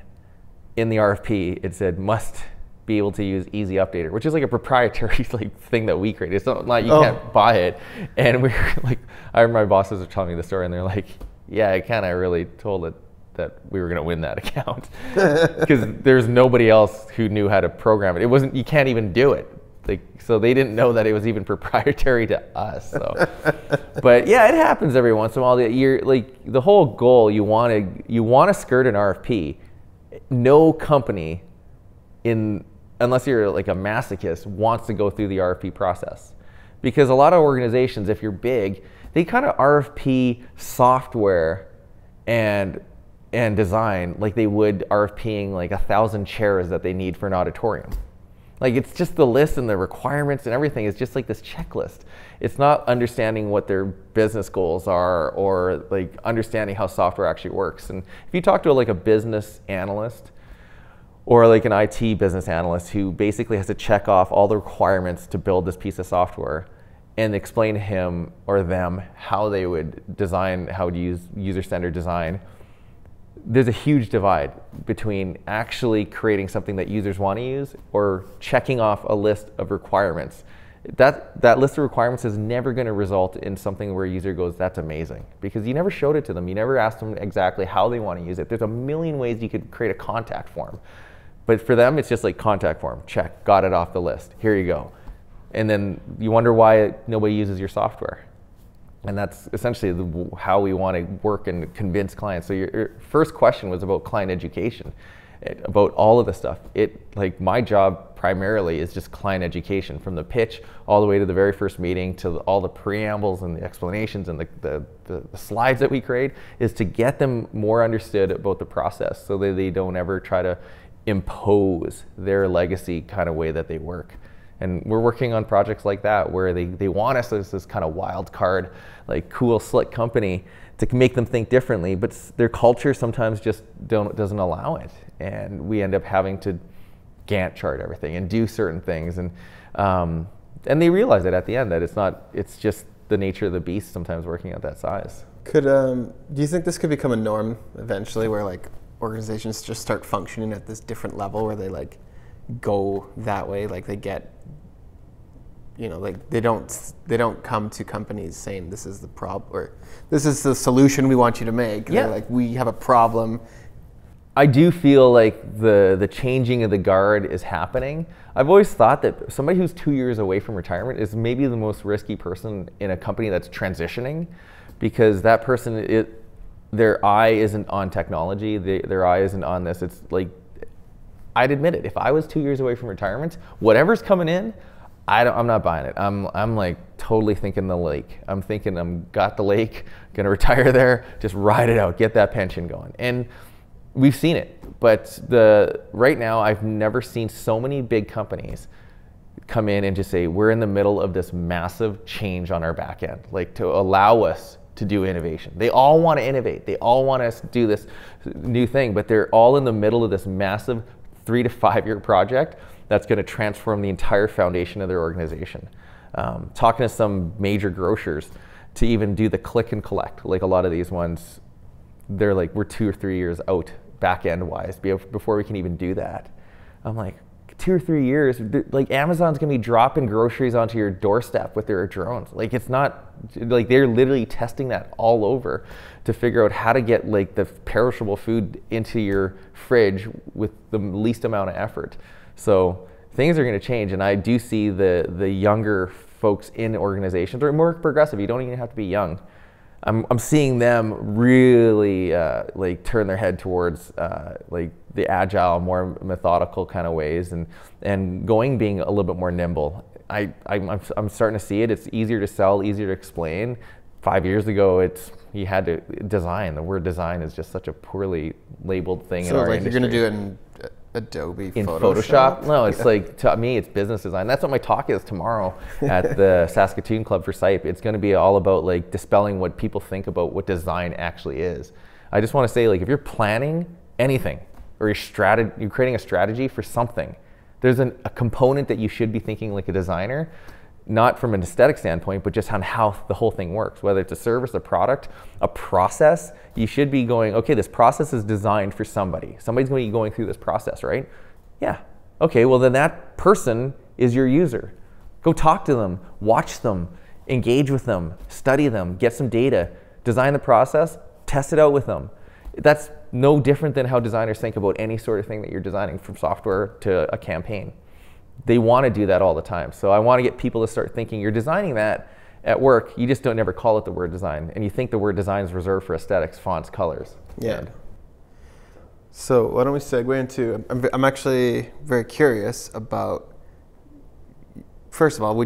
in the RFP, it said must be able to use Easy Updater, which is like a proprietary like thing that we created. It's not like you can't buy it. And we were like, I remember my bosses were telling me the story, and they're like, yeah, I kind of really told it that we were going to win that account because there's nobody else who knew how to program it. It wasn't, you can't even do it. Like, so they didn't know that it was even proprietary to us. So, but yeah, it happens every once in a while. You're like, the whole goal, you want to skirt an RFP. No company unless you're like a masochist, wants to go through the RFP process. Because a lot of organizations, if you're big, they kind of RFP software and design like they would RFPing like 1,000 chairs that they need for an auditorium. Like, it's just the list and the requirements and everything is just like this checklist. It's not understanding what their business goals are or like understanding how software actually works. And if you talk to like a business analyst or like an IT business analyst who basically has to check off all the requirements to build this piece of software and explain to him or them how they would design, how to use user-centered design, there's a huge divide between actually creating something that users want to use or checking off a list of requirements. That list of requirements is never going to result in something where a user goes, that's amazing, because you never showed it to them. You never asked them exactly how they want to use it. There's a million ways you could create a contact form. But for them, it's just like contact form, check, got it off the list, here you go. And then you wonder why nobody uses your software. And that's essentially how we want to work and convince clients. So your first question was about client education, about all of the stuff. Like, my job primarily is just client education, from the pitch all the way to the very first meeting to all the preambles and the explanations and the slides that we create, is to get them more understood about the process so that they don't ever try to impose their legacy kind of way that they work. And we're working on projects like that where they want us as this kind of wild card, like cool, slick company to make them think differently, but their culture sometimes just doesn't allow it. And we end up having to Gantt chart everything and do certain things. And they realize it at the end that it's just the nature of the beast sometimes working at that size. Do you think this could become a norm eventually, where like organizations just start functioning at this different level where they like go that way, like they get, you know, like they don't come to companies saying this is the problem or this is the solution we want you to make. Yeah. They're like, we have a problem. I do feel like the changing of the guard is happening. I've always thought that somebody who's 2 years away from retirement is maybe the most risky person in a company that's transitioning, because that person, their eye isn't on technology, their eye isn't on this. It's like, I'd admit it, if I was 2 years away from retirement, whatever's coming in, I'm not buying it. I'm like totally thinking the lake. I'm thinking got the lake, gonna retire there, just ride it out, get that pension going. And we've seen it, but right now I've never seen so many big companies come in and just say, we're in the middle of this massive change on our back end, like to allow us to do innovation. They all want to innovate. They all want us to do this new thing, but they're all in the middle of this massive 3 to 5 year project that's going to transform the entire foundation of their organization. Talking to some major grocers to even do the click and collect, like a lot of these ones, they're like, we're 2 or 3 years out back end wise before we can even do that. I'm like, 2 or 3 years, like Amazon's gonna be dropping groceries onto your doorstep with their drones. Like, it's not, like they're literally testing that all over to figure out how to get like the perishable food into your fridge with the least amount of effort. So things are gonna change, and I do see the younger folks in organizations, or more progressive, you don't even have to be young. I'm seeing them really like turn their head towards like the agile, more methodical kind of ways, and being a little bit more nimble. I'm starting to see it. It's easier to sell, easier to explain. 5 years ago, you had to design. The word design is just such a poorly labeled thing in our industry. So like you're going to do it in Adobe in Photoshop? No, it's like, to me, it's business design. That's what my talk is tomorrow at the Saskatoon Club for SIPE. It's going to be all about like dispelling what people think about what design actually is. I just want to say, like, if you're planning anything or you're creating a strategy for something, there's a component that you should be thinking like a designer. not from an aesthetic standpoint, but just on how the whole thing works. Whether it's a service, a product, a process, you should be going, okay, this process is designed for somebody. Somebody's going to be going through this process, right? Yeah. Okay, well then that person is your user. Go talk to them, watch them, engage with them, study them, get some data, design the process, test it out with them. That's no different than how designers think about any sort of thing that you're designing, from software to a campaign. They want to do that all the time. So I want to get people to start thinking, you're designing that at work, you just don't never call it the word design. And you think the word design is reserved for aesthetics, fonts, colors. Yeah. So why don't we segue into, I'm actually very curious about, first of all,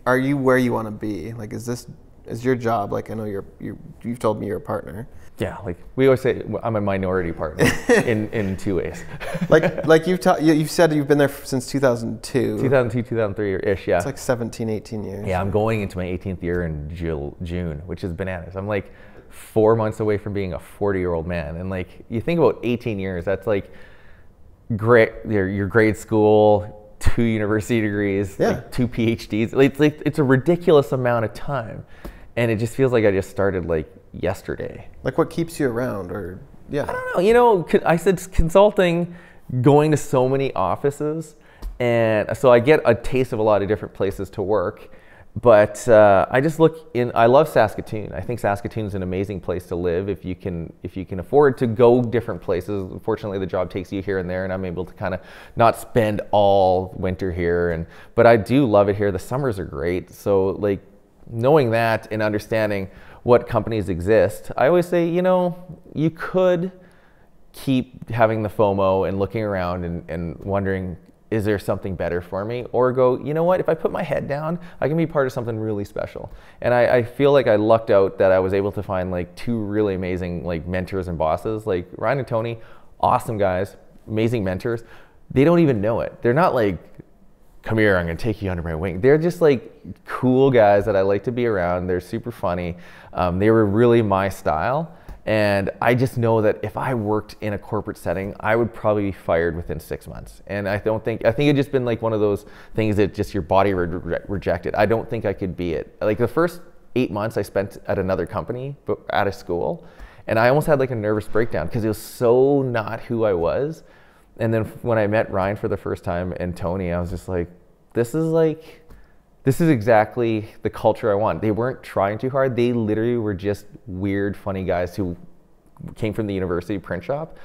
are you where you want to be? Like, is your job, like, I know you've told me you're a partner. Yeah, like we always say, I'm a minority partner in two ways. like you've said you've been there since 2002. 2002, 2003-ish, yeah. It's like 17, 18 years. Yeah, I'm going into my 18th year in June, which is bananas. I'm like 4 months away from being a 40-year-old man. And like, you think about 18 years, that's like great, your grade school, 2 university degrees, yeah. like 2 PhDs. It's a ridiculous amount of time. And it just feels like I just started like yesterday. Like, what keeps you around? Or yeah, I don't know. You know, I said consulting, going to so many offices, and so I get a taste of a lot of different places to work. But I just I love Saskatoon. I think Saskatoon's an amazing place to live if you can afford to go different places. Unfortunately, the job takes you here and there, and I'm able to kind of not spend all winter here. But I do love it here. The summers are great. So like, knowing that and understanding what companies exist, I always say, you know, you could keep having the FOMO and looking around and wondering, is there something better for me? Or go, you know what, if I put my head down, I can be part of something really special. And I feel like I lucked out that I was able to find like 2 really amazing like mentors and bosses. Like Ryan and Tony, awesome guys, amazing mentors. They don't even know it. They're not like, come here, I'm gonna take you under my wing. They're just like cool guys that I like to be around. They're super funny. They were really my style. And I just know that if I worked in a corporate setting, I would probably be fired within 6 months. And I think it'd just been like one of those things that just your body rejected. I don't think I could be it. Like the first 8 months I spent at another company, but at a school. And I almost had like a nervous breakdown because it was so not who I was. And then when I met Ryan for the first time and Tony, I was just like, this is exactly the culture I want. They weren't trying too hard. They literally were just weird, funny guys who came from the university print shop,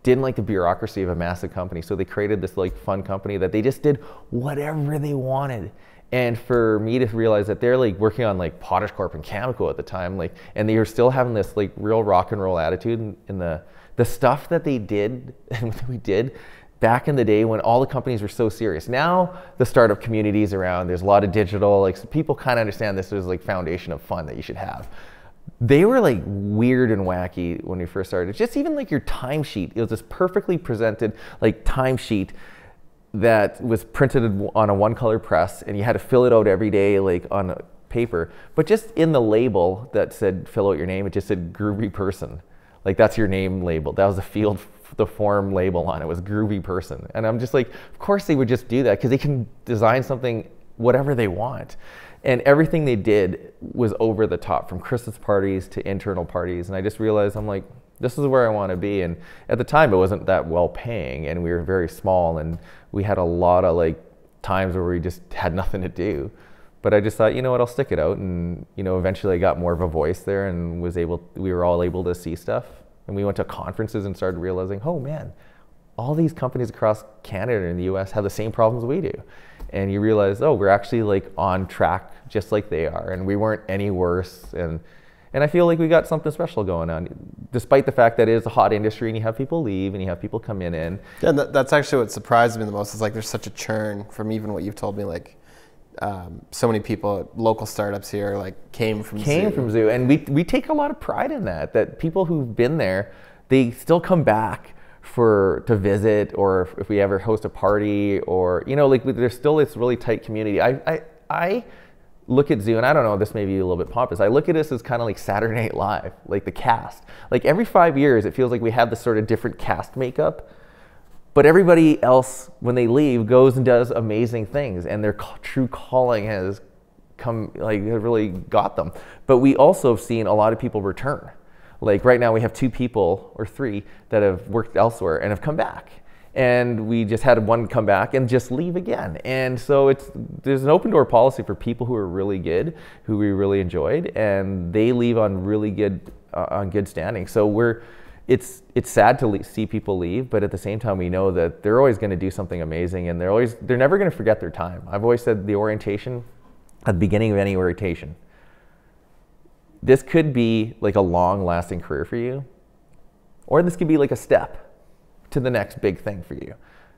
didn't like the bureaucracy of a massive company. So they created this like fun company that they just did whatever they wanted. And for me to realize that they're like working on like Potash Corp and Cameco at the time, like, and they were still having this like real rock and roll attitude in the stuff that they did and we did back in the day when all the companies were so serious. Now the startup community is around, there's a lot of digital, like so people kind of understand this is like foundation of fun that you should have. They were like weird and wacky when we first started. Just even like your timesheet, it was this perfectly presented like timesheet that was printed on a 1-color press and you had to fill it out every day like on a paper. But just in the label that said fill out your name, it just said groovy person. Like that's your name label. That was the form label on it was groovy person. And I'm just like, of course they would just do that because they can design something whatever they want. And everything they did was over the top, from Christmas parties to internal parties. And I just realized, I'm like, this is where I want to be. And at the time it wasn't that well paying and we were very small and we had a lot of like times where we just had nothing to do. But I just thought, you know what, I'll stick it out. And, you know, eventually I got more of a voice there and we were all able to see stuff. And we went to conferences and started realizing, oh man, all these companies across Canada and the US have the same problems we do. And you realize, oh, we're actually like on track just like they are. And we weren't any worse. And I feel like we got something special going on, despite the fact that it is a hot industry and you have people leave and you have people come in. Yeah, and that's actually what surprised me the most is like there's such a churn from even what you've told me, like so many people, local startups here, like came from Zoo. And we take a lot of pride in that people who've been there, they still come back to visit, or if we ever host a party, or, you know, like there's still this really tight community. I look at Zoo, and I don't know, this may be a little bit pompous, I look at this as kind of like Saturday Night Live, like the cast. Like every 5 years, it feels like we have this sort of different cast makeup. But everybody else, when they leave, goes and does amazing things. And their true calling has really got them. But we also have seen a lot of people return. Like right now we have 2 people or 3 that have worked elsewhere and have come back. And we just had one come back and just leave again. And so there's an open door policy for people who are really good, who we really enjoyed, and they leave on really good, on good standing. So it's sad to see people leave, but at the same time we know that they're always going to do something amazing, and they're never going to forget their time. I've always said the orientation, at the beginning of any orientation, this could be like a long-lasting career for you, or this could be like a step to the next big thing for you.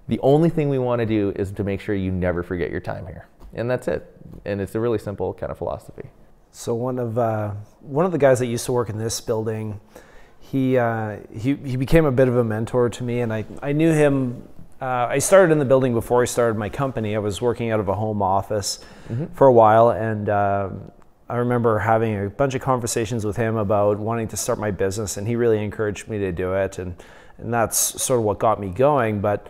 The only thing we want to do is to make sure you never forget your time here, and that's it. And it's a really simple kind of philosophy. So one of the guys that used to work in this building, he became a bit of a mentor to me, and I knew him. I started in the building before I started my company. I was working out of a home office for a while, and I remember having a bunch of conversations with him about wanting to start my business, and he really encouraged me to do it, and that's sort of what got me going. But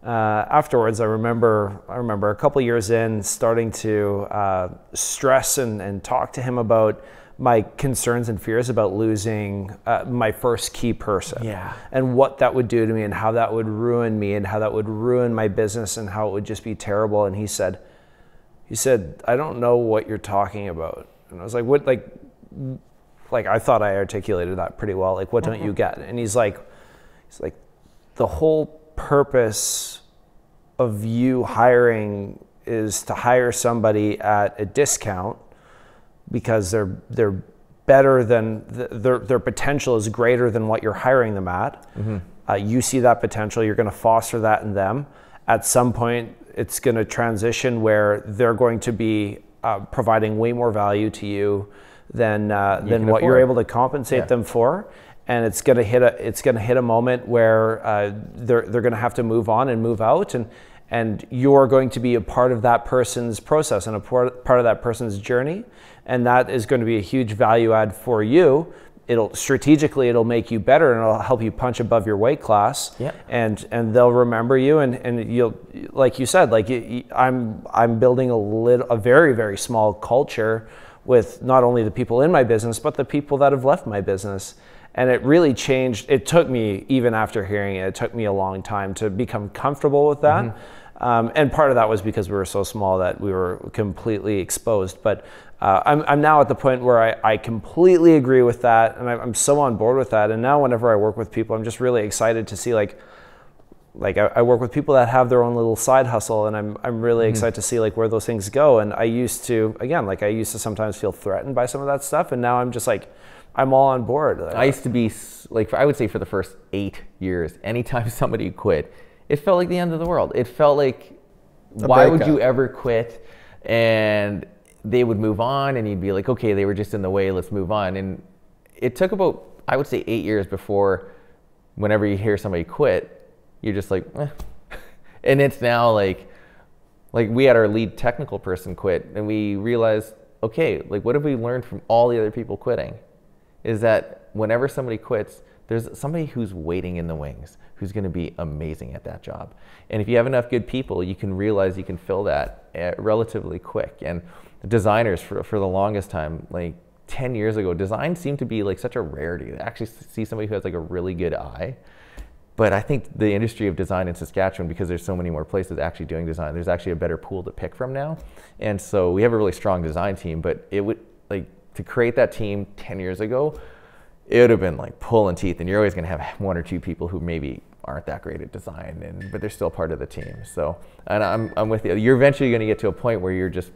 afterwards, I remember a couple years in starting to stress and talk to him about my concerns and fears about losing my first key person, and what that would do to me, and how that would ruin me, and how that would ruin my business, and how it would just be terrible. And he said, I don't know what you're talking about. And I was like, what, like I thought I articulated that pretty well. Like, what don't you get? And he's like, the whole purpose of you hiring is to hire somebody at a discount because they're better than their potential is greater than what you're hiring them at. You see that potential, you're going to foster that in them. At some point, it's going to transition where they're going to be providing way more value to you than what you're able to compensate them for. And it's going to hit a moment where they're going to have to move on and move out, and you're going to be a part of that person's process and a part of that person's journey, and that is going to be a huge value add for you. It'll make you better, and it'll help you punch above your weight class. And they'll remember you, and you'll, like you said, I'm building a very, very small culture with not only the people in my business but the people that have left my business. And it really changed. It took me, even after hearing it took me a long time to become comfortable with that. And part of that was because we were so small that we were completely exposed. But I'm now at the point where I completely agree with that, and I'm so on board with that. And now whenever I work with people, I'm just really excited to see like I work with people that have their own little side hustle, and I'm really excited to see like where those things go. And I used to sometimes feel threatened by some of that stuff, and now I'm just like, I'm all on board. I used to be like, I would say for the first 8 years, anytime somebody quit, it felt like the end of the world. It felt like, why would you ever quit? And they would move on, and you'd be like, okay, they were just in the way, let's move on. And it took about, I would say, 8 years before, whenever you hear somebody quit, you're just like, eh. And it's now like we had our lead technical person quit, and we realized, okay, like what have we learned from all the other people quitting? Is that whenever somebody quits, there's somebody who's waiting in the wings, who's going to be amazing at that job. And if you have enough good people, you can realize you can fill that relatively quick. And designers, for the longest time, like 10 years ago, design seemed to be like such a rarity. To actually see somebody who has like a really good eye. But I think the industry of design in Saskatchewan, because there's so many more places actually doing design, there's actually a better pool to pick from now. And so we have a really strong design team, but it would, like, to create that team 10 years ago, it would have been like pulling teeth, and you're always going to have 1 or 2 people who maybe aren't that great at design, but they're still part of the team. So, and I'm with you. You're eventually going to get to a point where you're just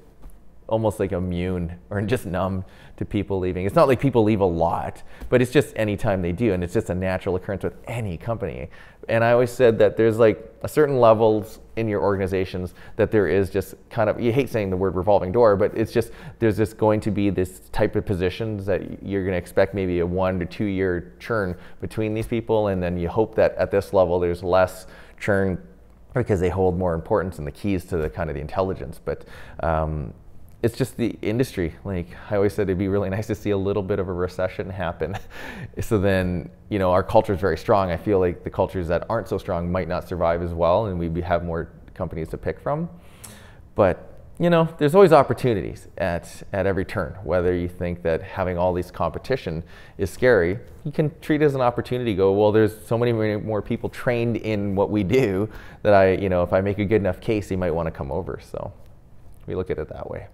almost like immune or just numb to people leaving. It's not like people leave a lot, but it's just anytime they do, and it's just a natural occurrence with any company. And I always said that there's like a certain levels in your organizations that there is just kind of, you hate saying the word revolving door, but it's just, there's just going to be this type of positions that you're going to expect maybe a 1 to 2 year churn between these people, and then you hope that at this level there's less churn because they hold more importance and the keys to the kind of the intelligence. But it's just the industry. Like I always said, it'd be really nice to see a little bit of a recession happen. So then, you know, our culture is very strong. I feel like the cultures that aren't so strong might not survive as well, and we'd have more companies to pick from. But you know, there's always opportunities at every turn. Whether you think that having all these competition is scary, you can treat it as an opportunity. Go, well, there's so many more people trained in what we do that you know, if I make a good enough case, you might want to come over. So we look at it that way.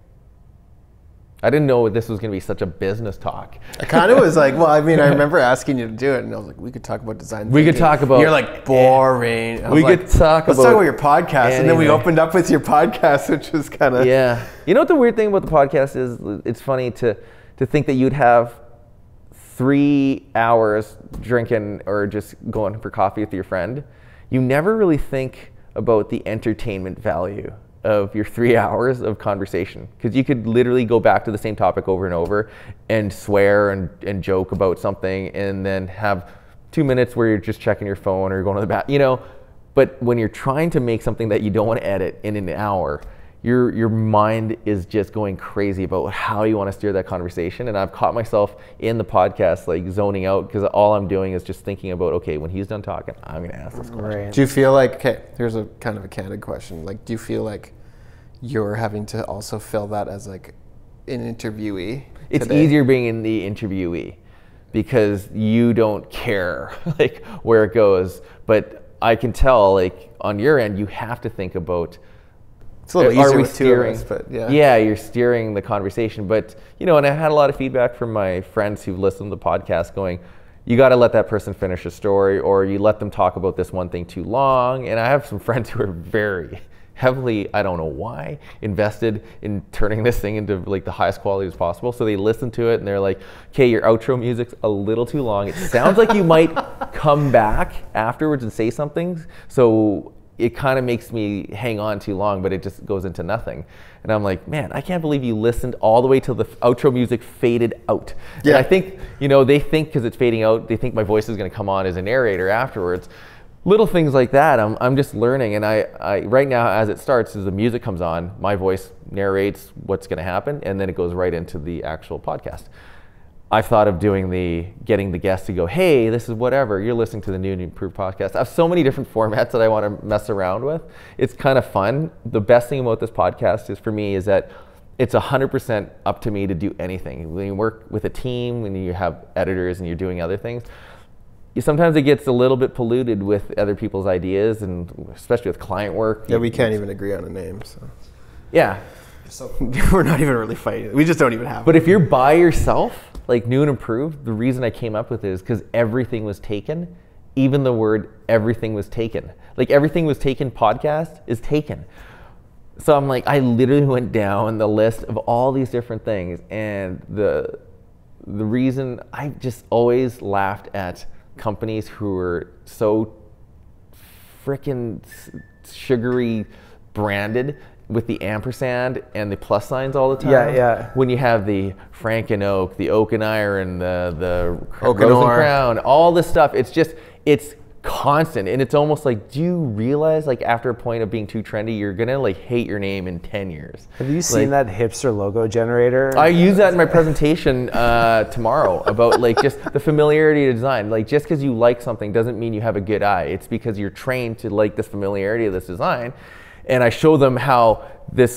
I didn't know this was going to be such a business talk. I kind of was like, well, I mean, I remember asking you to do it, and I was like, we could talk about design. We could talk about. You're like boring. We could talk about. Let's talk about your podcast, anything. and then we opened up with your podcast, which was kind of. Yeah. You know what the weird thing about the podcast is? It's funny to think that you'd have 3 hours drinking or just going for coffee with your friend. You never really think about the entertainment value of your 3 hours of conversation, because you could literally go back to the same topic over and over and swear and joke about something, and then have 2 minutes where you're just checking your phone or you're going to the bathroom, you know. But when you're trying to make something that you don't want to edit in an hour, your mind is just going crazy about how you want to steer that conversation. And I've caught myself in the podcast like zoning out, because all I'm doing is just thinking about, okay, when he's done talking, I'm going to ask this question. Right. Do you feel like, okay, here's a kind of a candid question. Like, do you feel like you're having to also fill that as like an interviewee? It's today? easier being in the interviewee because you don't care like where it goes. But I can tell, like, on your end, you have to think about, it's a little are easier we with steering, 2 of us, but yeah. Yeah, you're steering the conversation. But, you know, and I had a lot of feedback from my friends who've listened to the podcast going, you got to let that person finish a story, or you let them talk about this one thing too long. And I have some friends who are very heavily, I don't know why, invested in turning this thing into like the highest quality as possible. So they listen to it and they're like, okay, your outro music's a little too long. It sounds like you might come back afterwards and say something. So it kind of makes me hang on too long, but it just goes into nothing. And I'm like, man, I can't believe you listened all the way till the outro music faded out. Yeah. And I think, you know, they think because it's fading out, they think my voice is going to come on as a narrator afterwards. Little things like that, I'm just learning. And I right now, as it starts, as the music comes on, my voice narrates what's going to happen, and then it goes right into the actual podcast. I've thought of getting the guest to go, hey, this is whatever, you're listening to the New and Improved podcast. I have so many different formats that I want to mess around with. It's kind of fun. The best thing about this podcast is, for me, is that it's 100% up to me to do anything. When you work with a team, when you have editors and you're doing other things, sometimes it gets a little bit polluted with other people's ideas, and especially with client work. Yeah, we can't even agree on a name, so. Yeah. So we're not even really fighting. We just don't even have But if you're by yourself, like New and Improved, the reason I came up with it is because everything was taken. Even the word everything was taken. Like, everything was taken podcast is taken. So I'm like, I literally went down the list of all these different things, and the reason I just always laughed at companies who were so freaking sugary branded with the ampersand and the plus signs all the time. Yeah, yeah. When you have the Frank and Oak, the Oak and Iron, the Oak Rose and and Or. Crown, all this stuff, it's constant. And it's almost like, do you realize, like, after a point of being too trendy, you're gonna like hate your name in 10 years. Have you seen that hipster logo generator? I use that in my presentation tomorrow about like just the familiarity of design. Like, just because you like something doesn't mean you have a good eye. It's because you're trained to like this familiarity of this design. And I show them how the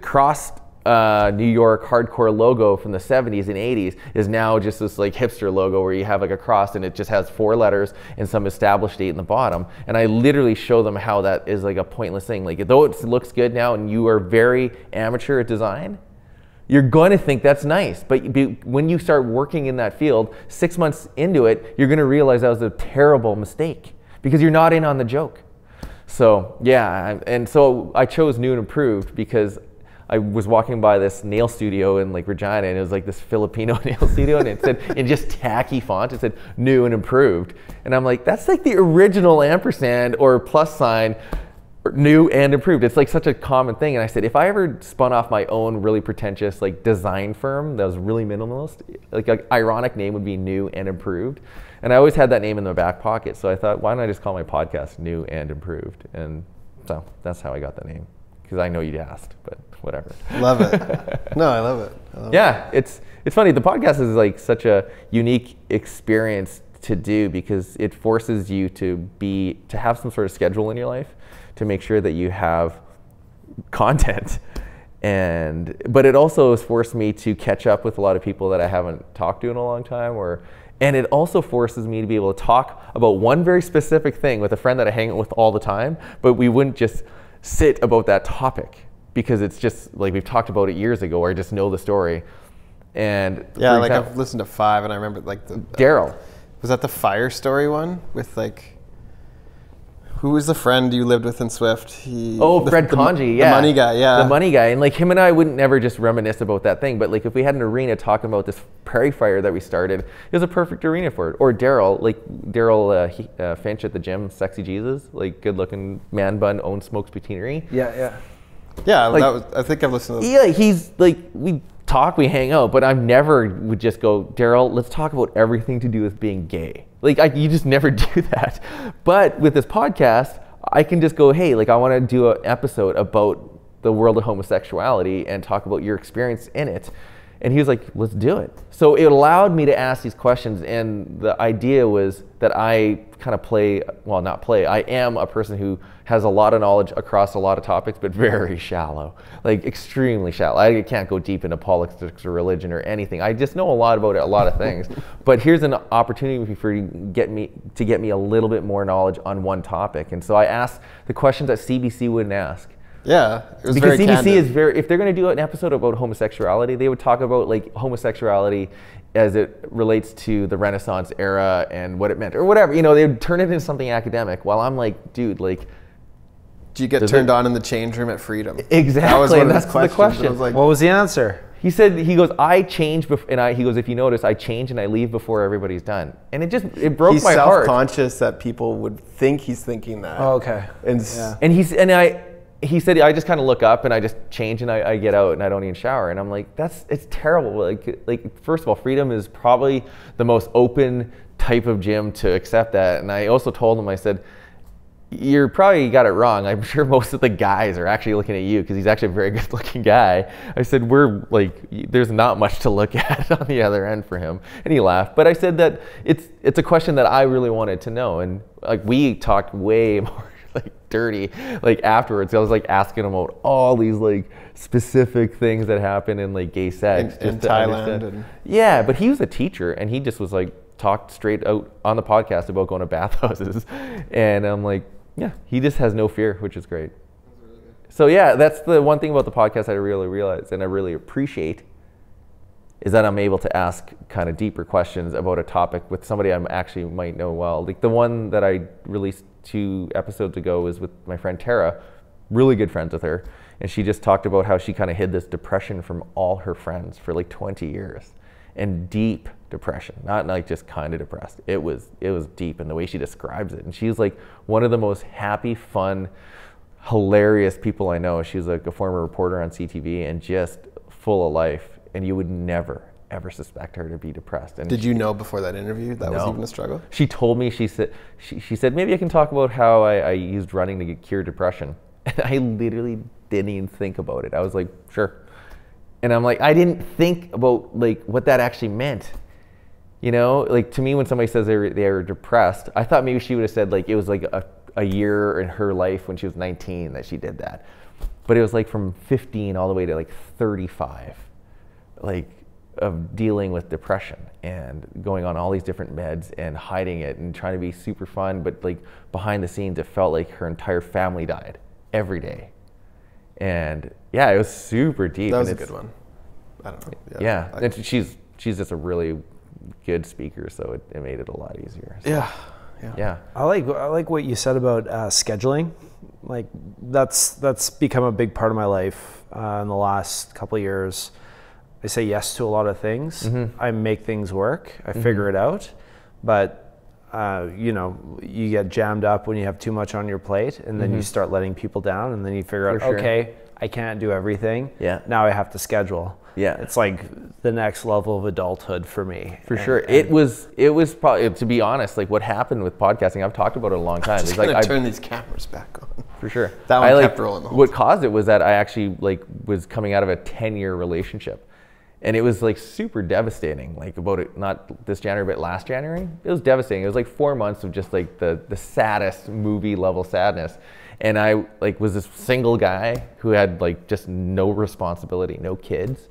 crossed New York hardcore logo from the 70s and 80s is now just this like hipster logo where you have like a cross and it just has 4 letters and some established date in the bottom. And I literally show them how that is like a pointless thing. Like, though it looks good now and you are very amateur at design, you're going to think that's nice. But when you start working in that field, 6 months into it, you're going to realize that was a terrible mistake because you're not in on the joke. So yeah, and so I chose New and Improved because I was walking by this nail studio in like Regina, and it was like this Filipino nail studio, and it said in just tacky font, it said New and Improved. And I'm like, that's like the original ampersand or plus sign, New and Improved. It's like such a common thing. And I said, if I ever spun off my own really pretentious like design firm that was really minimalist, like an ironic name would be New and Improved. And I always had that name in the back pocket. So I thought, why don't I just call my podcast New and Improved? And so that's how I got the name, because I know you'd asked, but whatever. Love it. No, I love it. Yeah, it's funny. The podcast is like such a unique experience to do because it forces you to have some sort of schedule in your life to make sure that you have content. But it also has forced me to catch up with a lot of people that I haven't talked to in a long time, and it also forces me to be able to talk about one very specific thing with a friend that I hang out with all the time, but we wouldn't just sit about that topic because it's just like we've talked about it years ago, or I just know the story. And yeah, like I've listened to 5 and I remember like Daryl. Was that the fire story one with like, who was the friend you lived with in Swift? Fred Conji, yeah. The money guy, yeah. The money guy. And like him and I wouldn't never just reminisce about that thing, but like if we had an arena talking about this prairie fire that we started, it was a perfect arena for it. Or Daryl Finch at the gym, Sexy Jesus, like good looking man bun, owns Smokes Poutineery. Yeah. Yeah, like, I think I've listened to Yeah, he's like, we talk, we hang out, but I never would just go, Daryl, let's talk about everything to do with being gay. Like you just never do that. But with this podcast, I can just go, hey, like I want to do an episode about the world of homosexuality and talk about your experience in it. And he was like, let's do it. So it allowed me to ask these questions. And the idea was that I kind of I am a person who has a lot of knowledge across a lot of topics, but very shallow, like extremely shallow. I can't go deep into politics or religion or anything. I just know a lot about it, a lot of things. But here's an opportunity for you to get me a little bit more knowledge on one topic. And so I asked the questions that CBC wouldn't ask. Yeah, it was because very CBC candid. is very, if they're going to do an episode about homosexuality, they would talk about like homosexuality as it relates to the Renaissance era and what it meant or whatever. You know, they would turn it into something academic. While I'm like, dude, like, do you get turned on in the change room at Freedom? Exactly, that was one and of that's his the questions. question. I was like, What was the answer? He goes, I change, he goes, if you notice, I change and I leave before everybody's done. And it broke my heart. He's self-conscious that people would think he's thinking that. Oh, okay. And he said, I just kind of look up and I just change and I get out and I don't even shower. And I'm like, it's terrible. Like first of all, Freedom is probably the most open type of gym to accept that. And I also told him, I said, you probably got it wrong. I'm sure most of the guys are actually looking at you because he's actually a very good looking guy. I said, there's not much to look at on the other end for him. And he laughed. But I said that it's a question that I really wanted to know. And like we talked way more like dirty, like afterwards. I was like asking him about all these like specific things that happen in like gay sex. In Thailand. Yeah, but he was a teacher and he just was like talked straight out on the podcast about going to bathhouses. And I'm like, yeah, he just has no fear, which is great. So yeah, that's the one thing about the podcast I really realize and I really appreciate is that I'm able to ask kind of deeper questions about a topic with somebody I actually might know well. Like the one that I released 2 episodes ago was with my friend Tara, really good friends with her. And she just talked about how she kind of hid this depression from all her friends for like 20 years. And deep depression, not like just kind of depressed. It was deep in the way she describes it. And she's like one of the most happy, fun, hilarious people I know. She's like a former reporter on CTV and just full of life. And you would never, ever suspect her to be depressed. And did you know before that interview that was even a struggle? She told me, she said, maybe I can talk about how I used running to cure depression. And I literally didn't even think about it. I was like, sure. And I'm like, I didn't think about like what that actually meant. You know, like to me, when somebody says they were depressed, I thought maybe she would have said like it was like a year in her life when she was 19 that she did that. But it was like from 15 all the way to like 35, like of dealing with depression and going on all these different meds and hiding it and trying to be super fun. But like behind the scenes, it felt like her entire family died every day. And yeah, it was super deep. That was a good one. I don't know. Yeah, and she's just a really good speaker, so it made it a lot easier. So, yeah. I like what you said about scheduling. Like that's become a big part of my life in the last couple of years. I say yes to a lot of things. Mm-hmm. I make things work. I figure it out, but you get jammed up when you have too much on your plate, and then you start letting people down, and then you figure out, okay, I can't do everything. Yeah. Now I have to schedule. Yeah. It's like the next level of adulthood for me. For sure. It was probably, to be honest, like what happened with podcasting, I've talked about it a long time. I'm just gonna turn these cameras back on. For sure. That one kept rolling the whole What time. caused it was that I actually was coming out of a 10-year relationship. And it was like super devastating, like about it, not this January, but last January. It was devastating. It was like 4 months of just like the saddest movie level sadness. And I like was this single guy who had like just no responsibility, no kids,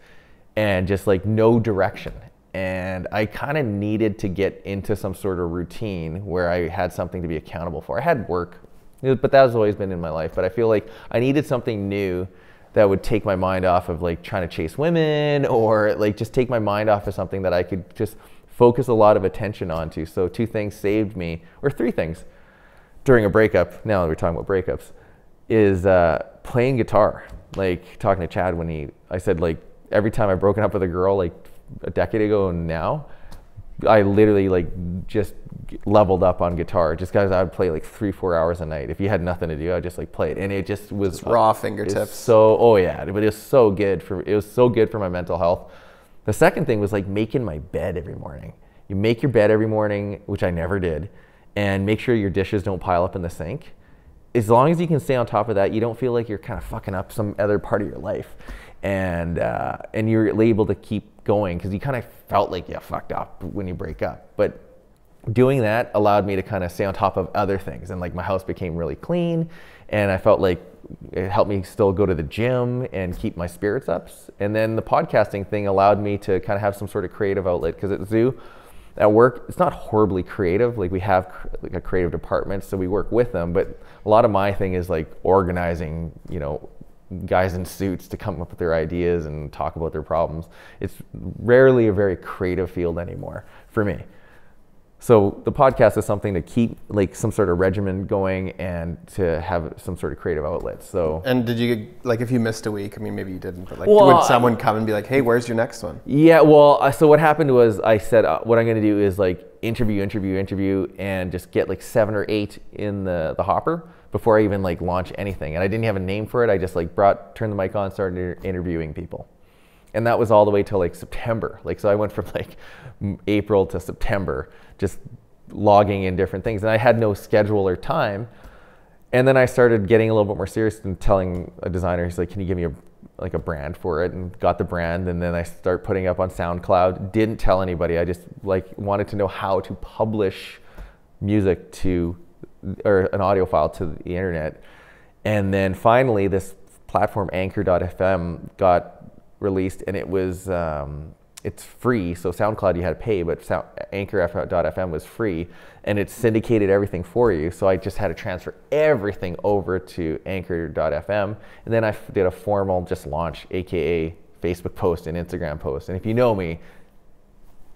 and just like no direction. And I kind of needed to get into some sort of routine where I had something to be accountable for. I had work, but that has always been in my life. But I feel like I needed something new that would take my mind off of like trying to chase women, or like just take my mind off of something that I could just focus a lot of attention onto. So 2 things saved me, or 3 things during a breakup, now that we're talking about breakups, is playing guitar. Like talking to Chad when I said like every time I've broken up with a girl like a decade ago and now, I literally like just leveled up on guitar just because I would play like 3-4 hours a night. If you had nothing to do, I'd just like play it, and it just was it's raw fingertips. So oh yeah, but it was so good for my mental health. The second thing was like making my bed every morning. You make your bed every morning, which I never did, and make sure your dishes don't pile up in the sink. As long as you can stay on top of that, you don't feel like you're kind of fucking up some other part of your life, and you're able to keep going, because you kind of felt like you fucked up when you break up. But doing that allowed me to kind of stay on top of other things, and like my house became really clean, and I felt like it helped me still go to the gym and keep my spirits up. And then the podcasting thing allowed me to kind of have some sort of creative outlet, because at Zoo, at work, it's not horribly creative. Like we have like a creative department, so we work with them, but a lot of my thing is like organizing, you know, guys in suits to come up with their ideas and talk about their problems. It's rarely a very creative field anymore for me. So the podcast is something to keep like some sort of regimen going and to have some sort of creative outlet. So. And did you, like if you missed a week, I mean maybe you didn't, but like would someone come and be like, hey, where's your next one? Yeah, well, so what happened was I said what I'm going to do is like interview and just get like 7 or 8 in the hopper before I even like launch anything. And I didn't have a name for it. I just like turned the mic on, started interviewing people. And that was all the way till like September. Like, so I went from like April to September, just logging in different things. And I had no schedule or time. And then I started getting a little bit more serious and telling a designer, he's like, can you give me a brand for it? And got the brand. And then I start putting up on SoundCloud. Didn't tell anybody. I just like wanted to know how to publish music or an audio file to the internet. And then finally this platform Anchor.fm got released, and it was it's free. So SoundCloud you had to pay, but Anchor.fm was free, and it syndicated everything for you. So I just had to transfer everything over to Anchor.fm, and then I did a formal just launch, aka Facebook post and Instagram post. And if you know me,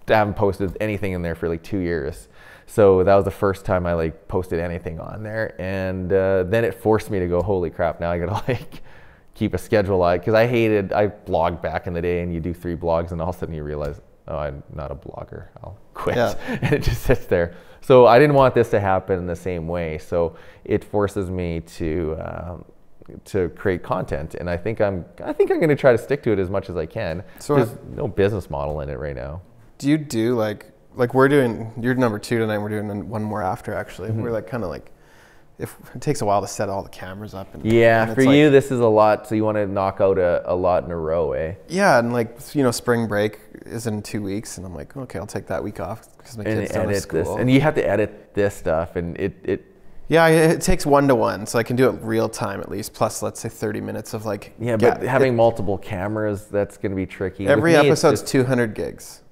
I haven't posted anything in there for like 2 years. So that was the first time I like posted anything on there, and then it forced me to go, holy crap, now I gotta like keep a schedule, because I blogged back in the day, and you do 3 blogs and all of a sudden you realize, oh, I'm not a blogger, I'll quit. Yeah. And it just sits there. So I didn't want this to happen in the same way. So it forces me to create content, and I think I'm going to try to stick to it as much as I can. So there's no business model in it right now. Do you do like we're doing, you're number 2 tonight, we're doing one more after actually. Mm-hmm. We're like kind of like, if it takes a while to set all the cameras up. And for you, like, this is a lot. So you want to knock out a lot in a row, eh? Yeah, and like, you know, spring break is in 2 weeks, and I'm like, okay, I'll take that week off because my kids don't have school. And you have to edit this stuff, and yeah, it takes 1-to-1, so I can do it real time at least. Plus, let's say 30 minutes of like. Yeah, but having multiple cameras, that's going to be tricky. Every episode's 200 gigs.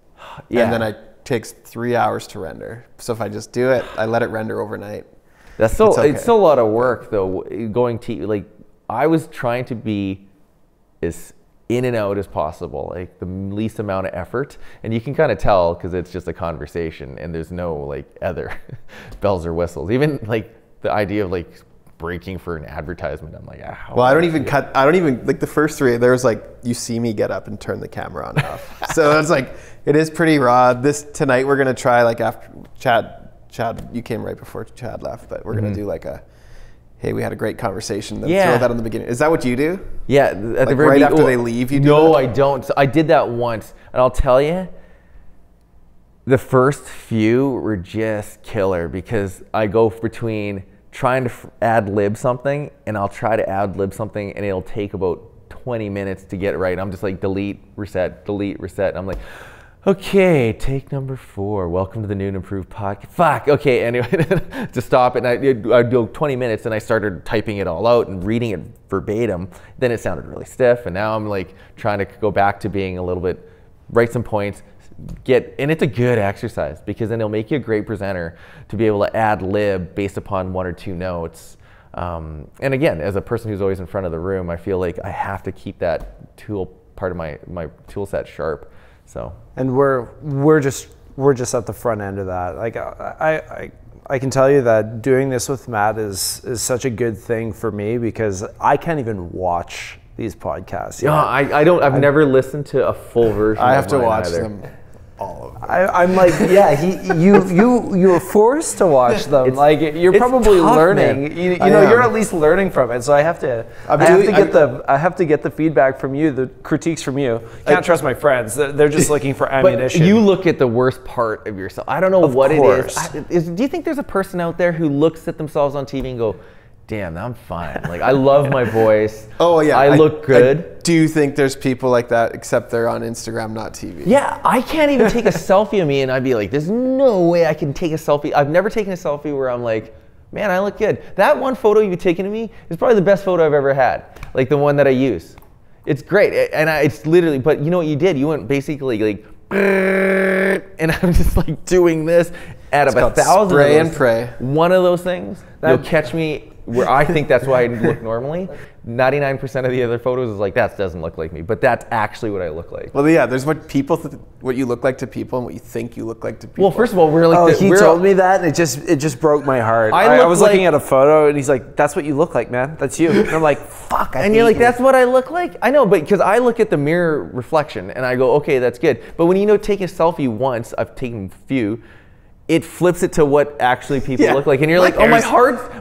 Yeah, and then it takes 3 hours to render. So if I just do it, I let it render overnight. That's still it's still a lot of work though. I was trying to be as in and out as possible, like the least amount of effort, and you can kind of tell because it's just a conversation and there's no like other bells or whistles. Even like the idea of like breaking for an advertisement, I'm like, well, I don't even like the first 3. There was like, you see me get up and turn the camera on and off. So it's like, it is pretty raw. Tonight we're gonna try like after Chad, you came right before Chad left, but we're going to do like hey, we had a great conversation. Then throw that in the beginning. Is that what you do? Yeah. At the very right after they leave, you do No, that? I don't. So I did that once, and I'll tell you, the first few were just killer, because I go between trying to ad-lib something, and I'll try to ad-lib something, and it'll take about 20 minutes to get it right. I'm just like, delete, reset. And I'm like, Okay, take number 4. Welcome to the new and improved podcast. Fuck. Okay, anyway, to stop it, and I'd go 20 minutes, and I started typing it all out and reading it verbatim. Then it sounded really stiff, and now I'm like trying to go back to being a little bit, write some points, and it's a good exercise because then it'll make you a great presenter to be able to ad lib based upon 1 or 2 notes. And again, as a person who's always in front of the room, I feel like I have to keep that part of my tool set sharp. So, and we're just at the front end of that. Like I can tell you that doing this with Matt is such a good thing for me because I can't even watch these podcasts. Yeah, I've never listened to a full version. I have to mine watch either. them. All of them. I'm like, yeah, you were forced to watch them. Like you're probably tough, learning. man. You know, you're at least learning from it. So I have to get the feedback from you, the critiques from you. Can't trust my friends. They're just looking for ammunition. But you look at the worst part of yourself. I don't know what it is. Do you think there's a person out there who looks at themselves on TV and go, damn, I'm fine. Like, I love my voice. Oh, yeah. I look good. I do think there's people like that, except they're on Instagram, not TV. Yeah, I can't even take a selfie of me and I'd be like, there's no way I can take a selfie. I've never taken a selfie where I'm like, man, I look good. That one photo you've taken of me is probably the best photo I've ever had. Like the one that I use. It's great. And it's literally, but you know what you did? You went basically like, and I'm just like doing this out of 1,000 spray and pray. One of those things, you'll catch me where I think that's why I look normally. 99% of the other photos is like, that doesn't look like me, but that's actually what I look like. Well, yeah, there's what you look like to people and what you think you look like to people. Well, first of all, we're like, he told me that, and it just broke my heart. I was looking at a photo, and he's like, "That's what you look like, man. That's you." And I'm like, "Fuck." And you're like, "That's what I look like." I know, but because I look at the mirror reflection, and I go, "Okay, that's good." But when take a selfie once, I've taken a few. It flips it to what actually people look like, and you're like, "Oh,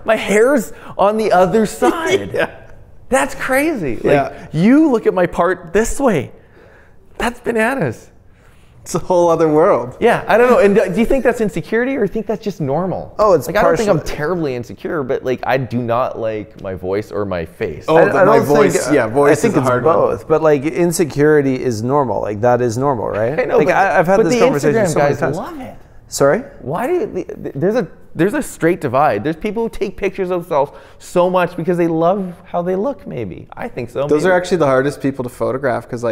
my hair's on the other side." Yeah. That's crazy. Yeah. Like, you look at my part this way. That's bananas. It's a whole other world. Yeah, I don't know. And do you think that's insecurity, or do you think that's just normal? Oh, it's like, I don't think I'm terribly insecure, but like, I do not like my voice or my face. Oh, my voice. Voice. I think it's both. One. But like, insecurity is normal. Like, that is normal, right? I know. Like, I've had this conversation Instagram so many guys times. love it. Sorry? Why do there's a straight divide. There's people who take pictures of themselves so much because they love how they look, maybe. I think so. Those are actually the hardest people to photograph because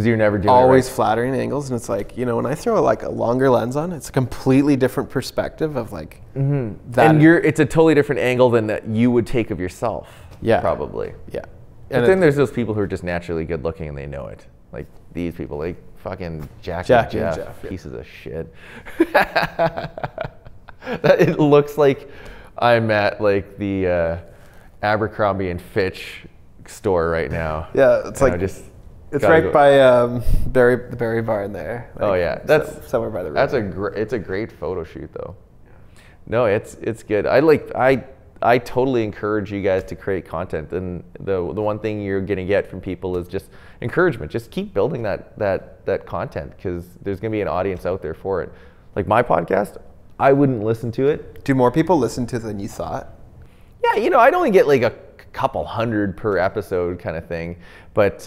you're never doing always it right. flattering angles, and it's like, when I throw a longer lens on, it's a completely different perspective of like that. And it's a totally different angle than that you would take of yourself. Yeah. Probably. Yeah. But then there's those people who are just naturally good looking and they know it. Like these people, like fucking Jack and Jeff, pieces of shit. It looks like I'm at like the Abercrombie and Fitch store right now. Yeah, it's like it's right by the Berry Barn there. Like, oh yeah, that's somewhere by the river. It's a great photo shoot though. No, it's good. I totally encourage you guys to create content, and the one thing you're gonna get from people is just encouragement. Just keep building that content, because there's gonna be an audience out there for it. Like my podcast, I wouldn't listen to it. Do more people listen to it than you thought? Yeah, I'd only get like a couple hundred per episode kind of thing, but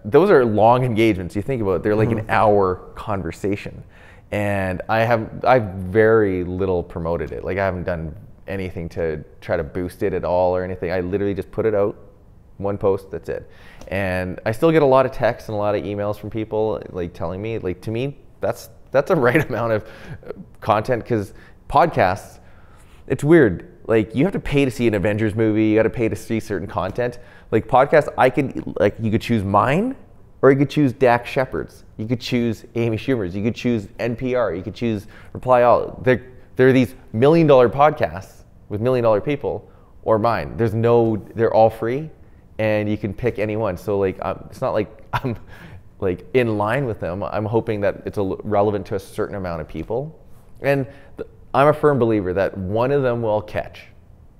those are long engagements. You think about it, they're like an hour conversation, and I've very little promoted it. Like I haven't done anything to try to boost it at all or anything. I literally just put it out, one post, that's it. And I still get a lot of texts and a lot of emails from people like telling me, like, to me, that's a right amount of content, because podcasts, it's weird. Like, you have to pay to see an Avengers movie, you got to pay to see certain content. Like podcasts, you could choose mine, or you could choose Dax Shepard's, you could choose Amy Schumer's, you could choose NPR, you could choose Reply All. There are these $1 million podcasts with $1 million people, or mine. They're all free, and you can pick any one. So like, it's not like I'm like in line with them. I'm hoping that it's relevant to a certain amount of people. And I'm a firm believer that one of them will catch.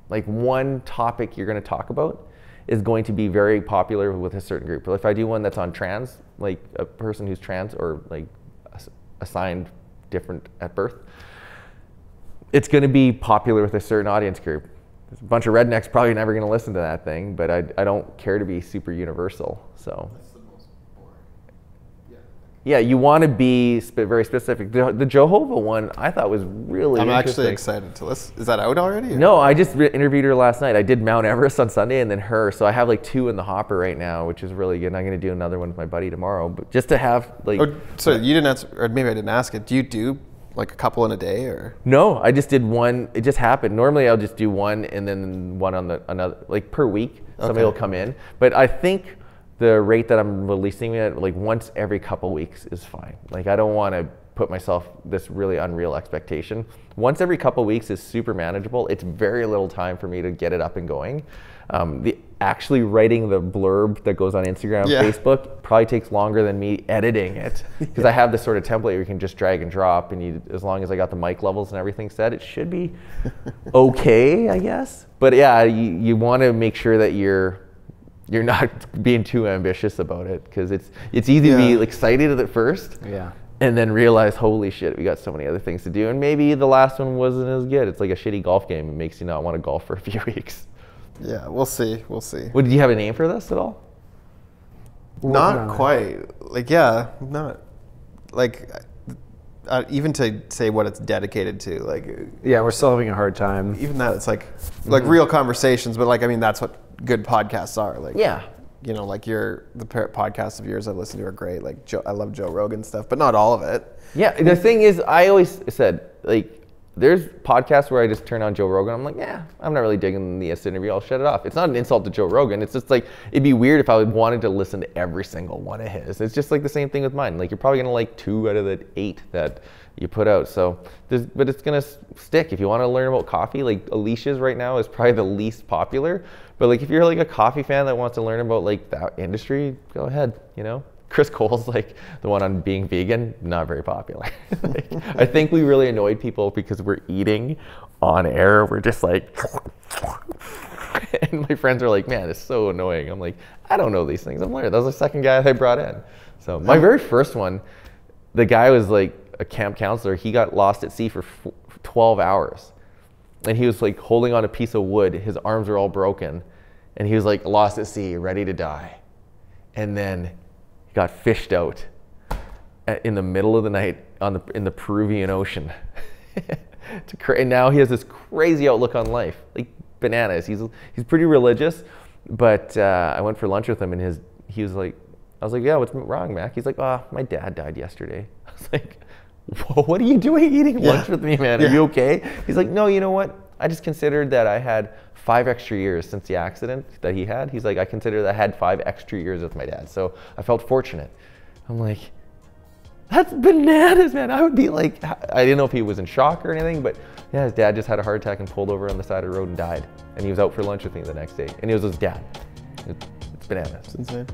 Like one topic you're gonna talk about is going to be very popular with a certain group. But if I do one that's on trans, like a person who's trans or like assigned different at birth, it's going to be popular with a certain audience group. There's a bunch of rednecks probably never going to listen to that thing, but I don't care to be super universal. So. That's the most boring. Yeah. Yeah, you want to be very specific. The Jehovah one I thought was really I'm interesting. actually excited to listen. Is that out already? Or? No, I just interviewed her last night. I did Mount Everest on Sunday and then her. So I have like 2 in the hopper right now, which is really good. And I'm going to do another one with my buddy tomorrow. But just to have like... Oh, sorry, you didn't answer, or maybe I didn't ask it. Do you do like a couple in a day or? No, I just did one. It just happened. Normally I'll just do one and then one on another, like per week. Somebody will come in. But I think the rate that I'm releasing it, like once every couple weeks is fine. Like I don't want to put myself this really unreal expectation. Once every couple weeks is super manageable. It's very little time for me to get it up and going. Actually writing the blurb that goes on Instagram, Facebook probably takes longer than me editing it because I have this sort of template where you can just drag and drop, and as long as I got the mic levels and everything set, it should be okay, I guess. But yeah, you want to make sure that you're not being too ambitious about it because it's easy to be excited at first. Yeah. And then realize, holy shit, we got so many other things to do. And maybe the last one wasn't as good. It's like a shitty golf game. It makes you not want to golf for a few weeks. Yeah, we'll see. We'll see. Well, do you have a name for this at all? Not quite. Like, yeah, not like even to say what it's dedicated to. Like, Yeah, we're still having a hard time. even that, it's like real conversations. But like, I mean, that's what good podcasts are. Like, Yeah. you know, like the podcasts of yours I've listened to are great. Like, I love Joe Rogan stuff, but not all of it. Yeah, the thing is, I always said, like, there's podcasts where I just turn on Joe Rogan. I'm like, yeah, I'm not really digging this interview. I'll shut it off. It's not an insult to Joe Rogan. It's just like, it'd be weird if I wanted to listen to every single one of his. It's just like the same thing with mine. Like, you're probably going to like 2 out of the 8 that you put out. So, but it's going to stick. If you want to learn about coffee, like Alicia's right now is probably the least popular. But like, if you're like a coffee fan that wants to learn about like that industry, go ahead, you know? Chris Cole's like the one on being vegan, not very popular. Like, I think we really annoyed people because we're eating on air. We're just like, and my friends are like, man, it's so annoying. I'm like, I don't know these things. I'm learning. That was the second guy I brought in. So my very first one, the guy was like a camp counselor. He got lost at sea for 12 hours. And he was like holding on a piece of wood. His arms were all broken. And he was like lost at sea, ready to die. And then got fished out in the middle of the night in the Peruvian Ocean. And now he has this crazy outlook on life, like bananas. He's pretty religious, but I went for lunch with him, and he was like, I was like, yeah, what's wrong, Mac? He's like, my dad died yesterday. I was like, whoa, what are you doing eating lunch with me, man? Are you okay? He's like, no, you know what? I just considered that I had 5 extra years since the accident that he had. He's like, I consider that I had 5 extra years with my dad. So I felt fortunate. I'm like, that's bananas, man. I would be like, I didn't know if he was in shock or anything, but yeah, his dad just had a heart attack and pulled over on the side of the road and died. And he was out for lunch with me the next day. And it was his dad. It's bananas. It's insane.